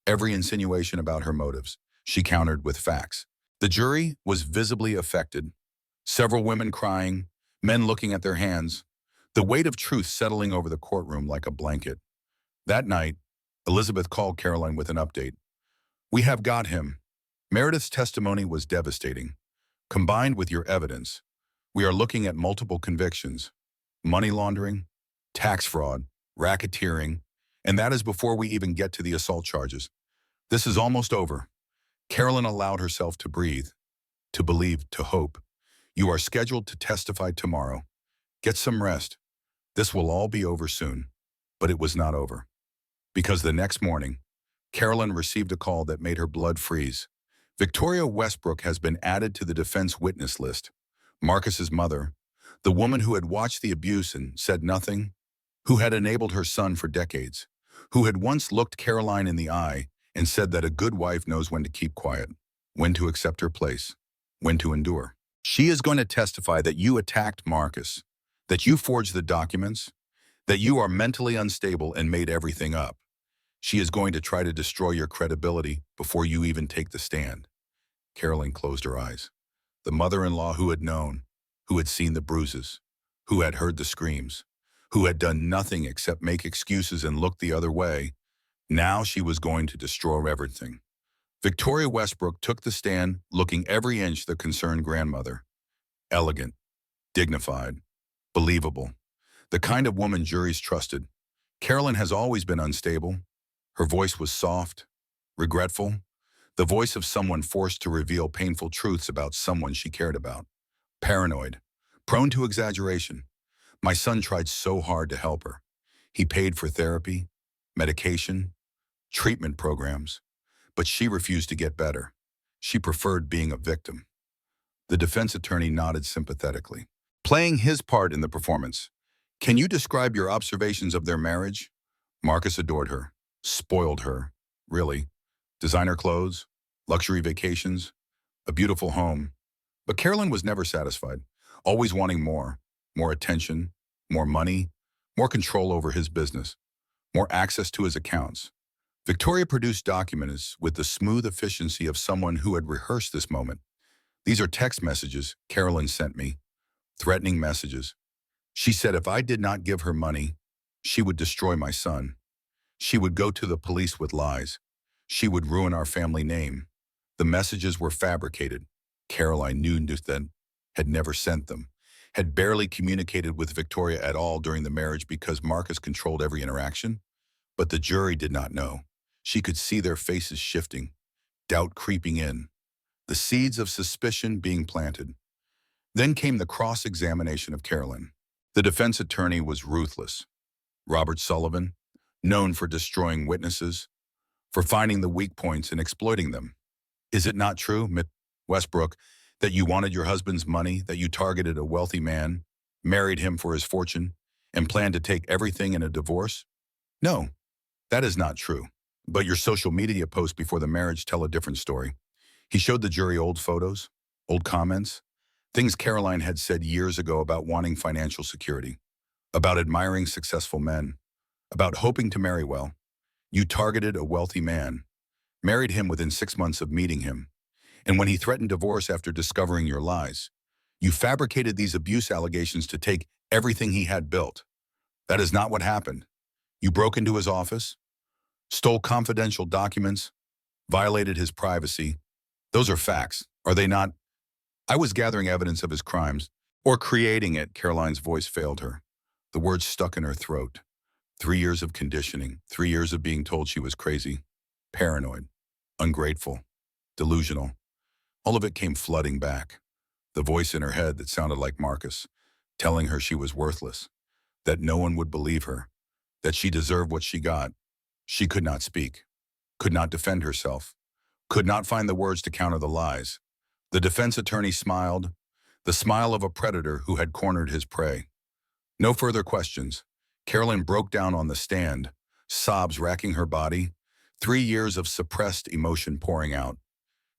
Every insinuation about her motives, she countered with facts. The jury was visibly affected. Several women crying, men looking at their hands, the weight of truth settling over the courtroom like a blanket. That night, Elizabeth called Caroline with an update. We have got him. Meredith's testimony was devastating. Combined with your evidence, we are looking at multiple convictions, money laundering, tax fraud, racketeering, and that is before we even get to the assault charges. This is almost over. Caroline allowed herself to breathe, to believe, to hope. You are scheduled to testify tomorrow. Get some rest. This will all be over soon. But it was not over. Because the next morning, Caroline received a call that made her blood freeze. Victoria Westbrook has been added to the defense witness list. Marcus's mother, the woman who had watched the abuse and said nothing, who had enabled her son for decades, who had once looked Caroline in the eye and said that a good wife knows when to keep quiet, when to accept her place, when to endure. She is going to testify that you attacked Marcus, that you forged the documents, that you are mentally unstable and made everything up. She is going to try to destroy your credibility before you even take the stand. Caroline closed her eyes. The mother-in-law who had known, who had seen the bruises, who had heard the screams, who had done nothing except make excuses and look the other way, now she was going to destroy everything. Victoria Westbrook took the stand, looking every inch the concerned grandmother. Elegant, dignified, believable. The kind of woman juries trusted. Caroline has always been unstable. Her voice was soft, regretful, the voice of someone forced to reveal painful truths about someone she cared about. Paranoid, prone to exaggeration. My son tried so hard to help her. He paid for therapy, medication, treatment programs, but she refused to get better. She preferred being a victim. The defense attorney nodded sympathetically, playing his part in the performance. Can you describe your observations of their marriage? Marcus adored her, spoiled her, really. Designer clothes, luxury vacations, a beautiful home. But Caroline was never satisfied, always wanting more attention, more money, more control over his business, more access to his accounts. Victoria produced documents with the smooth efficiency of someone who had rehearsed this moment. These are text messages Caroline sent me, threatening messages. She said if I did not give her money, she would destroy my son. She would go to the police with lies. She would ruin our family name. The messages were fabricated. Caroline knew that had never sent them, had barely communicated with Victoria at all during the marriage because Marcus controlled every interaction. But the jury did not know. She could see their faces shifting, doubt creeping in, the seeds of suspicion being planted. Then came the cross-examination of Caroline. The defense attorney was ruthless. Robert Sullivan, known for destroying witnesses, for finding the weak points and exploiting them. Is it not true, Miss Westbrook, that you wanted your husband's money, that you targeted a wealthy man, married him for his fortune, and planned to take everything in a divorce? No, that is not true. But your social media posts before the marriage tell a different story. He showed the jury old photos, old comments, things Caroline had said years ago about wanting financial security, about admiring successful men, about hoping to marry well. You targeted a wealthy man, married him within 6 months of meeting him, and when he threatened divorce after discovering your lies, you fabricated these abuse allegations to take everything he had built. That is not what happened. You broke into his office, stole confidential documents, violated his privacy. Those are facts, are they not? I was gathering evidence of his crimes, or creating it. Caroline's voice failed her. The words stuck in her throat. 3 years of conditioning, 3 years of being told she was crazy, paranoid, ungrateful, delusional. All of it came flooding back. The voice in her head that sounded like Marcus, telling her she was worthless, that no one would believe her, that she deserved what she got. She could not speak, could not defend herself, could not find the words to counter the lies. The defense attorney smiled, the smile of a predator who had cornered his prey. No further questions. Carolyn broke down on the stand, sobs racking her body, 3 years of suppressed emotion pouring out.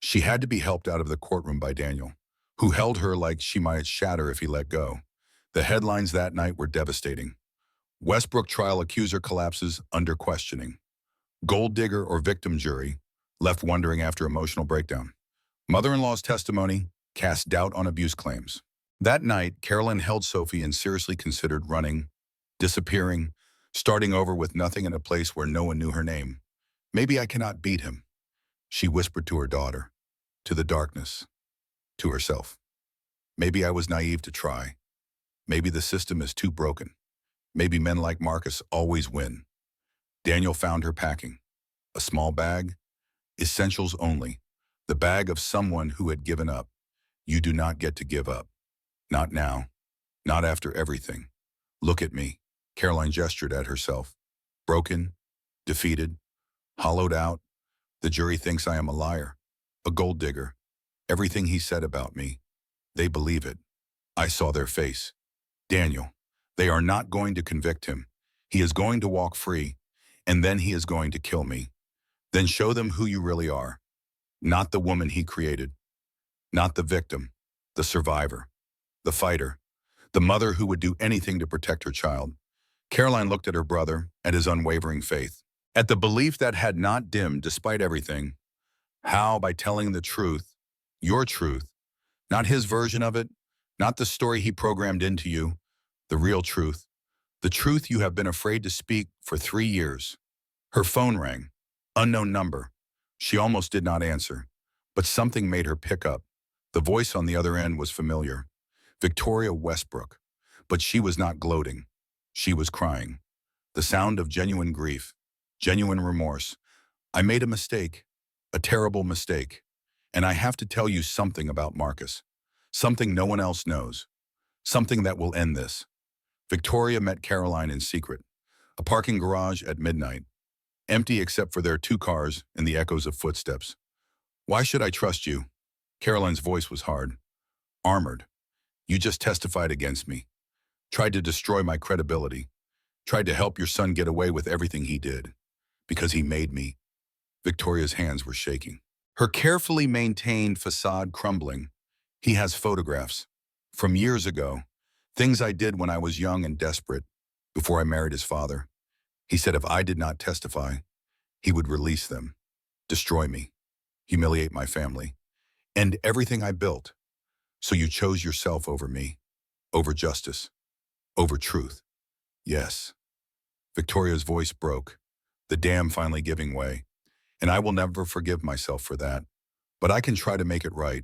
She had to be helped out of the courtroom by Daniel, who held her like she might shatter if he let go. The headlines that night were devastating. Westbrook trial accuser collapses under questioning. Gold digger or victim jury left wondering after emotional breakdown. Mother-in-law's testimony cast doubt on abuse claims. That night, Carolyn held Sophie and seriously considered running, disappearing, starting over with nothing in a place where no one knew her name. Maybe I cannot beat him, she whispered to her daughter, to the darkness, to herself. Maybe I was naive to try. Maybe the system is too broken. Maybe men like Marcus always win. Daniel found her packing. A small bag, essentials only. The bag of someone who had given up. You do not get to give up. Not now. Not after everything. Look at me. Caroline gestured at herself. Broken, defeated, hollowed out. The jury thinks I am a liar, a gold digger. Everything he said about me, they believe it. I saw their face. Daniel, they are not going to convict him. He is going to walk free, and then he is going to kill me. Then show them who you really are. Not the woman he created. Not the victim, the survivor, the fighter, the mother who would do anything to protect her child. Caroline looked at her brother, at his unwavering faith, at the belief that had not dimmed despite everything. How? By telling the truth, your truth, not his version of it, not the story he programmed into you, the real truth, the truth you have been afraid to speak for 3 years. Her phone rang, unknown number. She almost did not answer, but something made her pick up. The voice on the other end was familiar. Victoria Westbrook. But she was not gloating. She was crying. The sound of genuine grief, genuine remorse. I made a mistake, a terrible mistake. And I have to tell you something about Marcus. Something no one else knows. Something that will end this. Victoria met Caroline in secret. A parking garage at midnight. Empty except for their 2 cars and the echoes of footsteps. Why should I trust you? Caroline's voice was hard. Armored. You just testified against me. Tried to destroy my credibility. Tried to help your son get away with everything he did. Because he made me. Victoria's hands were shaking. Her carefully maintained facade crumbling. He has photographs. From years ago. Things I did when I was young and desperate. Before I married his father. He said if I did not testify, he would release them. Destroy me. Humiliate my family. End everything I built. So you chose yourself over me. Over justice. Over truth. Yes. Victoria's voice broke. The dam finally giving way. And I will never forgive myself for that. But I can try to make it right.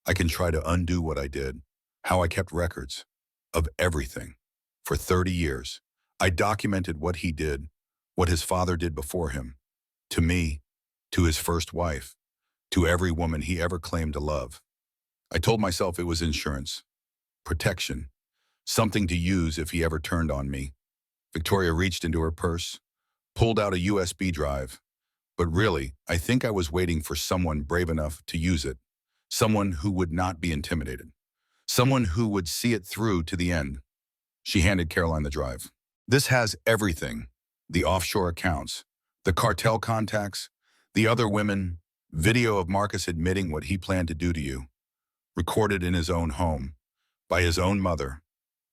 I can try to undo what I did. How I kept records. Of everything. For 30 years. I documented what he did. What his father did before him. To me. To his first wife. To every woman he ever claimed to love. I told myself it was insurance. Protection. something to use if he ever turned on me. Victoria reached into her purse, pulled out a USB drive. But really, I think I was waiting for someone brave enough to use it. Someone who would not be intimidated. Someone who would see it through to the end. She handed Caroline the drive. This has everything. The offshore accounts, the cartel contacts, the other women, video of Marcus admitting what he planned to do to you, recorded in his own home, by his own mother.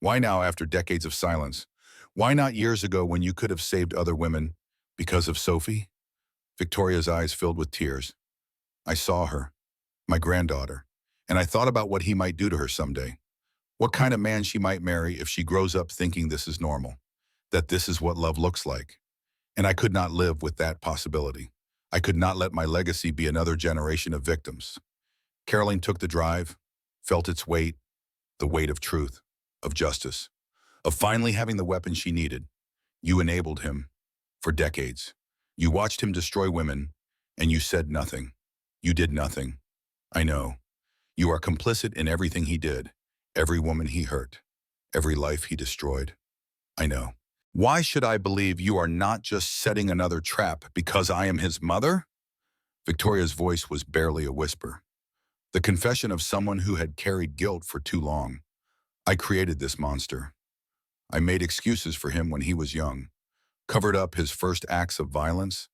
Why now after decades of silence? Why not years ago when you could have saved other women because of Sophie? Victoria's eyes filled with tears. I saw her, my granddaughter, and I thought about what he might do to her someday. What kind of man she might marry if she grows up thinking this is normal, that this is what love looks like. And I could not live with that possibility. I could not let my legacy be another generation of victims. Caroline took the drive, felt its weight, the weight of truth, of justice, of finally having the weapon she needed. You enabled him for decades. You watched him destroy women, and you said nothing. You did nothing. I know. You are complicit in everything he did, every woman he hurt, every life he destroyed. I know. Why should I believe you are not just setting another trap because I am his mother? Victoria's voice was barely a whisper. The confession of someone who had carried guilt for too long. I created this monster. I made excuses for him when he was young, covered up his first acts of violence,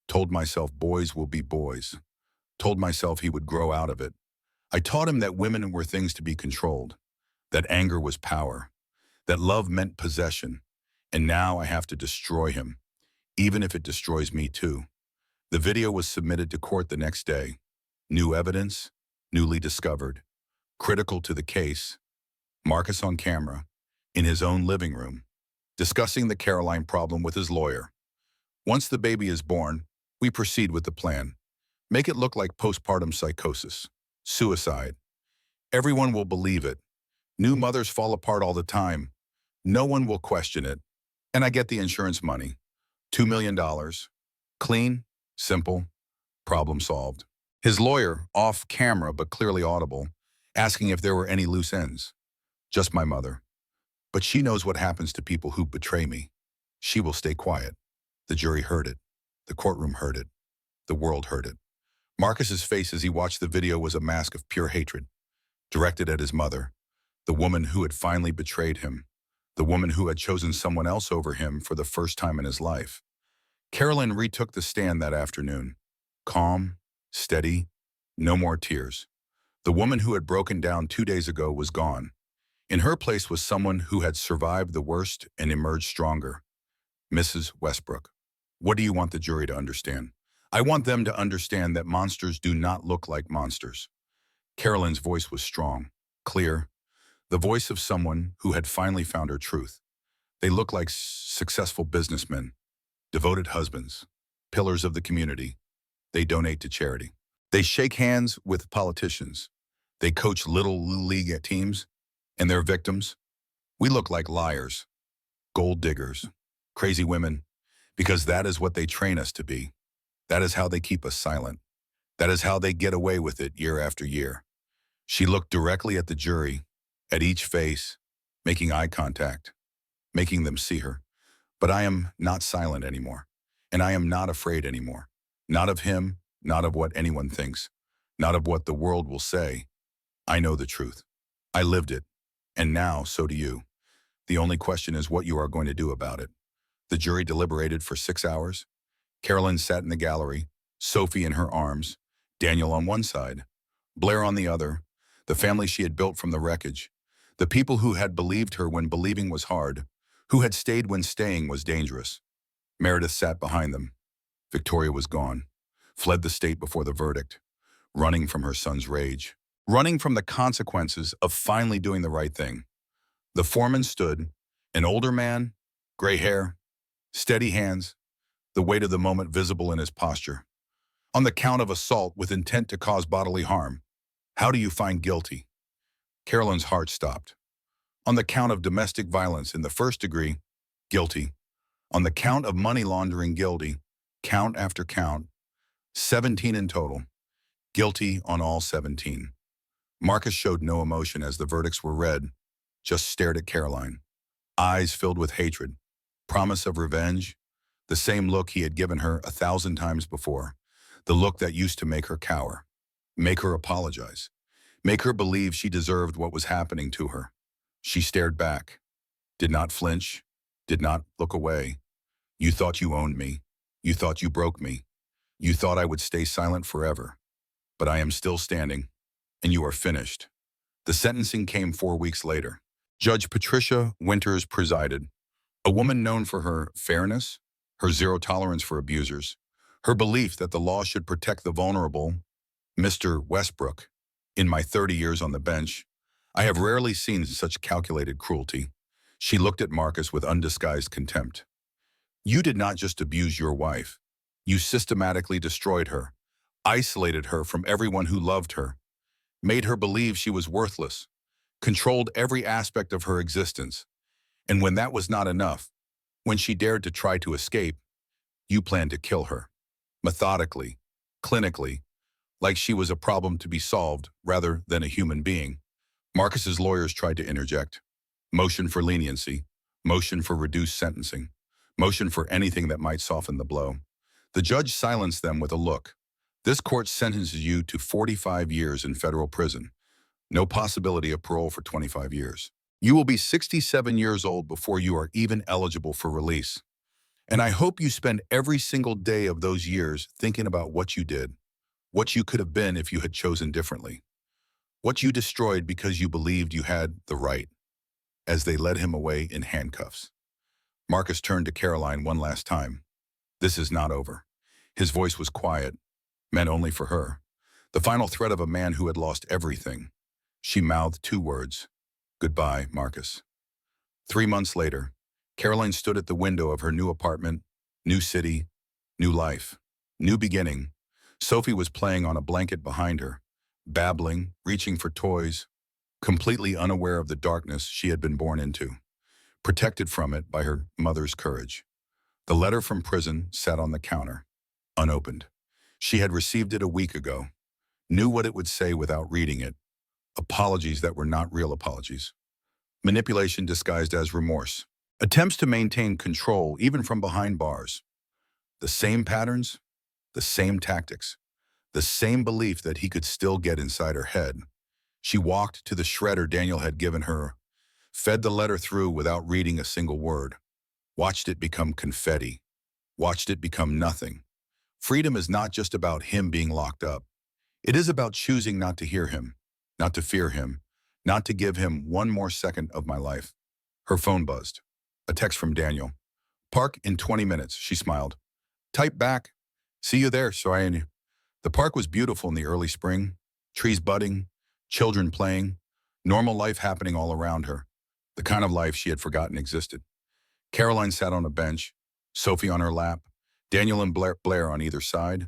told myself boys will be boys, told myself he would grow out of it. I taught him that women were things to be controlled, that anger was power, that love meant possession, and now I have to destroy him, even if it destroys me too. The video was submitted to court the next day. New evidence, newly discovered, critical to the case. Marcus on camera, in his own living room, discussing the Caroline problem with his lawyer. Once the baby is born, we proceed with the plan. Make it look like postpartum psychosis, suicide. Everyone will believe it. New mothers fall apart all the time. No one will question it. And I get the insurance money. $2 million. Clean, simple, problem solved. His lawyer, off camera but clearly audible, asking if there were any loose ends. Just my mother. But she knows what happens to people who betray me. She will stay quiet. The jury heard it. The courtroom heard it. The world heard it. Marcus's face as he watched the video was a mask of pure hatred, directed at his mother, the woman who had finally betrayed him, the woman who had chosen someone else over him for the first time in his life. Caroline retook the stand that afternoon, calm, steady, no more tears. The woman who had broken down 2 days ago was gone. In her place was someone who had survived the worst and emerged stronger. Mrs. Westbrook. What do you want the jury to understand? I want them to understand that monsters do not look like monsters. Caroline's voice was strong, clear, the voice of someone who had finally found her truth. They look like successful businessmen, devoted husbands, pillars of the community. They donate to charity. They shake hands with politicians. They coach little league teams. And their victims? We look like liars, gold diggers, crazy women, because that is what they train us to be. That is how they keep us silent. That is how they get away with it year after year. She looked directly at the jury, at each face, making eye contact, making them see her. But I am not silent anymore, and I am not afraid anymore. Not of him, not of what anyone thinks, not of what the world will say. I know the truth. I lived it. And now, so do you. The only question is what you are going to do about it. The jury deliberated for 6 hours. Caroline sat in the gallery, Sophie in her arms, Daniel on one side, Blair on the other, the family she had built from the wreckage, the people who had believed her when believing was hard, who had stayed when staying was dangerous. Meredith sat behind them. Victoria was gone, fled the state before the verdict, running from her son's rage, running from the consequences of finally doing the right thing. The foreman stood, an older man, gray hair, steady hands, the weight of the moment visible in his posture. On the count of assault with intent to cause bodily harm, how do you find guilty? Caroline's heart stopped. On the count of domestic violence in the first degree, guilty. On the count of money laundering, guilty. Count after count, 17 in total. Guilty on all 17. Marcus showed no emotion as the verdicts were read, just stared at Caroline, eyes filled with hatred, promise of revenge, the same look he had given her 1,000 times before, the look that used to make her cower, make her apologize, make her believe she deserved what was happening to her. She stared back, did not flinch, did not look away. You thought you owned me. You thought you broke me. You thought I would stay silent forever. But I am still standing, and you are finished. The sentencing came 4 weeks later. Judge Patricia Winters presided, a woman known for her fairness, her zero tolerance for abusers, her belief that the law should protect the vulnerable. Mr. Westbrook, in my 30 years on the bench, I have rarely seen such calculated cruelty. She looked at Marcus with undisguised contempt. You did not just abuse your wife. You systematically destroyed her, isolated her from everyone who loved her, made her believe she was worthless, controlled every aspect of her existence. And when that was not enough, when she dared to try to escape, you planned to kill her. Methodically, clinically, like she was a problem to be solved rather than a human being. Marcus's lawyers tried to interject. Motion for leniency, motion for reduced sentencing, motion for anything that might soften the blow. The judge silenced them with a look. This court sentences you to 45 years in federal prison. No possibility of parole for 25 years. You will be 67 years old before you are even eligible for release. And I hope you spend every single day of those years thinking about what you did, what you could have been if you had chosen differently, what you destroyed because you believed you had the right, as they led him away in handcuffs. Marcus turned to Caroline one last time. This is not over. His voice was quiet, meant only for her. The final threat of a man who had lost everything. She mouthed 2 words. Goodbye, Marcus. 3 months later, Caroline stood at the window of her new apartment, new city, new life, new beginning. Sophie was playing on a blanket behind her, babbling, reaching for toys, completely unaware of the darkness she had been born into, protected from it by her mother's courage. The letter from prison sat on the counter, unopened. She had received it a week ago, knew what it would say without reading it. Apologies that were not real apologies. Manipulation disguised as remorse. Attempts to maintain control even from behind bars. The same patterns, the same tactics, the same belief that he could still get inside her head. She walked to the shredder Daniel had given her, fed the letter through without reading a single word, watched it become confetti, watched it become nothing. Freedom is not just about him being locked up. It is about choosing not to hear him, not to fear him, not to give him one more second of my life. Her phone buzzed. A text from Daniel. Park in 20 minutes, she smiled. Type back. See you there, Soyani. The park was beautiful in the early spring, trees budding, children playing, normal life happening all around her, the kind of life she had forgotten existed. Caroline sat on a bench, Sophie on her lap, Daniel and Blair on either side,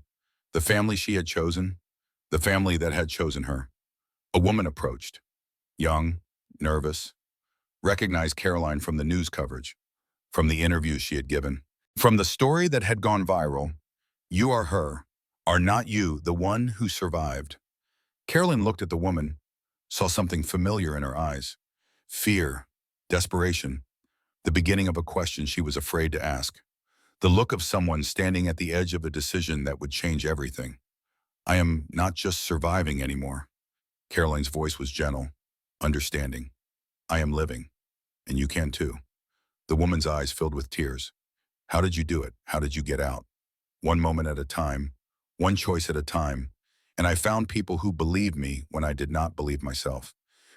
the family she had chosen, the family that had chosen her. A woman approached, young, nervous, recognized Caroline from the news coverage, from the interviews she had given, from the story that had gone viral. You are her, are not you the one who survived? Caroline looked at the woman, saw something familiar in her eyes. Fear, desperation, the beginning of a question she was afraid to ask. The look of someone standing at the edge of a decision that would change everything. I am not just surviving anymore. Caroline's voice was gentle, understanding. I am living, and you can too. The woman's eyes filled with tears. How did you do it? How did you get out? One moment at a time, one choice at a time. And I found people who believed me when I did not believe myself.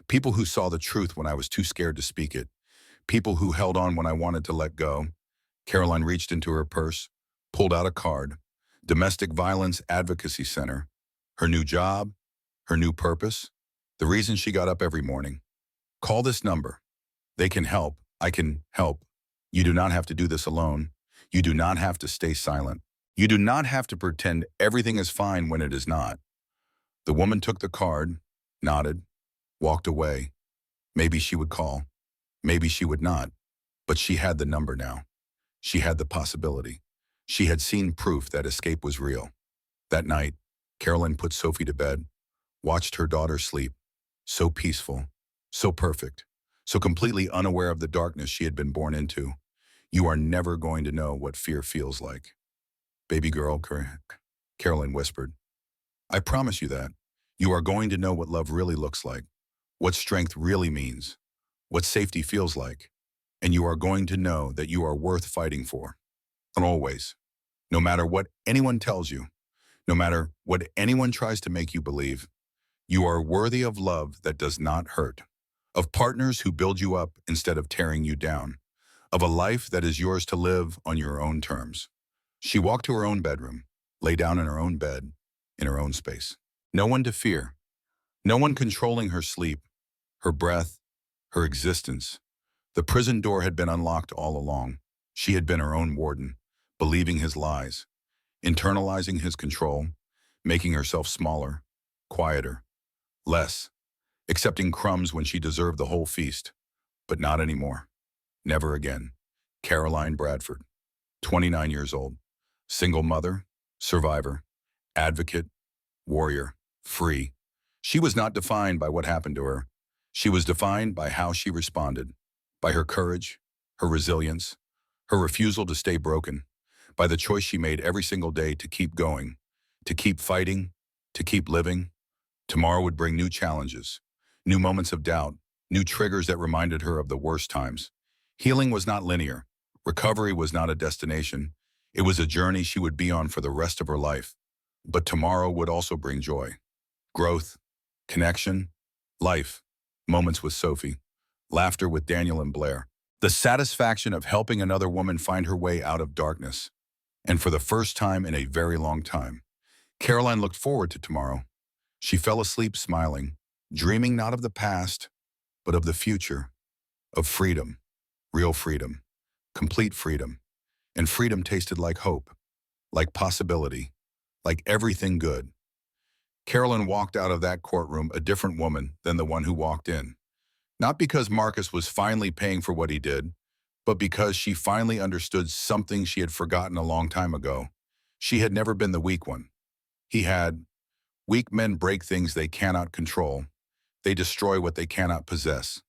People who saw the truth when I was too scared to speak it. People who held on when I wanted to let go. Caroline reached into her purse, pulled out a card. Domestic Violence Advocacy Center. Her new job, her new purpose, the reason she got up every morning. Call this number. They can help. I can help. You do not have to do this alone. You do not have to stay silent. You do not have to pretend everything is fine when it is not. The woman took the card, nodded, walked away. Maybe she would call. Maybe she would not. But she had the number now. She had the possibility. She had seen proof that escape was real. That night, Caroline put Sophie to bed, watched her daughter sleep. So peaceful, so perfect, so completely unaware of the darkness she had been born into. You are never going to know what fear feels like. Baby girl, Carolyn whispered. I promise you that. You are going to know what love really looks like, what strength really means, what safety feels like, and you are going to know that you are worth fighting for. And always, no matter what anyone tells you, no matter what anyone tries to make you believe, you are worthy of love that does not hurt, of partners who build you up instead of tearing you down, of a life that is yours to live on your own terms. She walked to her own bedroom, lay down in her own bed, in her own space. No one to fear, no one controlling her sleep, her breath, her existence. The prison door had been unlocked all along. She had been her own warden, believing his lies, internalizing his control, making herself smaller, quieter, less, accepting crumbs when she deserved the whole feast. But not anymore. Never again. Caroline Bradford, 29 years old, single mother, survivor, advocate, warrior, free. She was not defined by what happened to her. She was defined by how she responded, by her courage, her resilience, her refusal to stay broken, by the choice she made every single day to keep going, to keep fighting, to keep living. Tomorrow would bring new challenges, new moments of doubt, new triggers that reminded her of the worst times. Healing was not linear. Recovery was not a destination. It was a journey she would be on for the rest of her life. But tomorrow would also bring joy, growth, connection, life, moments with Sophie, laughter with Daniel and Blair, the satisfaction of helping another woman find her way out of darkness. And for the first time in a very long time, Caroline looked forward to tomorrow. She fell asleep smiling, dreaming not of the past, but of the future, of freedom, real freedom, complete freedom. And freedom tasted like hope, like possibility, like everything good. Carolyn walked out of that courtroom a different woman than the one who walked in. Not because Marcus was finally paying for what he did, but because she finally understood something she had forgotten a long time ago. She had never been the weak one. He had. Weak men break things they cannot control. They destroy what they cannot possess.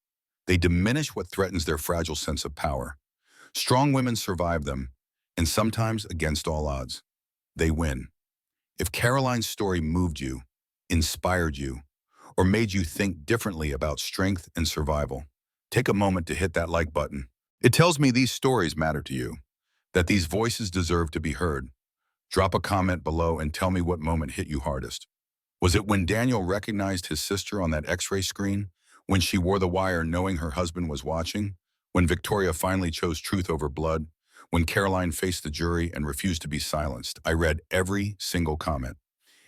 They diminish what threatens their fragile sense of power. Strong women survive them, and sometimes against all odds, they win. If Caroline's story moved you, inspired you, or made you think differently about strength and survival, take a moment to hit that like button. It tells me these stories matter to you, that these voices deserve to be heard. Drop a comment below and tell me what moment hit you hardest. Was it when Daniel recognized his sister on that X-ray screen? When she wore the wire knowing her husband was watching? When Victoria finally chose truth over blood? When Caroline faced the jury and refused to be silenced? I read every single comment.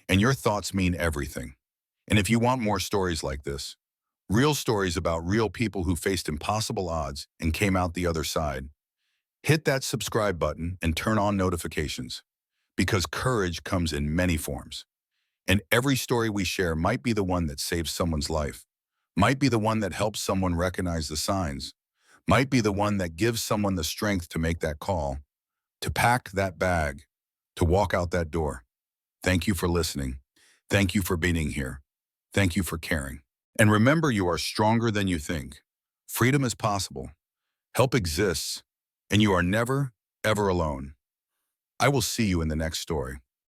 And your thoughts mean everything. And if you want more stories like this, real stories about real people who faced impossible odds and came out the other side, hit that subscribe button and turn on notifications. Because courage comes in many forms. And every story we share might be the one that saves someone's life, might be the one that helps someone recognize the signs, might be the one that gives someone the strength to make that call, to pack that bag, to walk out that door. Thank you for listening. Thank you for being here. Thank you for caring. And remember, you are stronger than you think. Freedom is possible. Help exists. And you are never, ever alone. I will see you in the next story.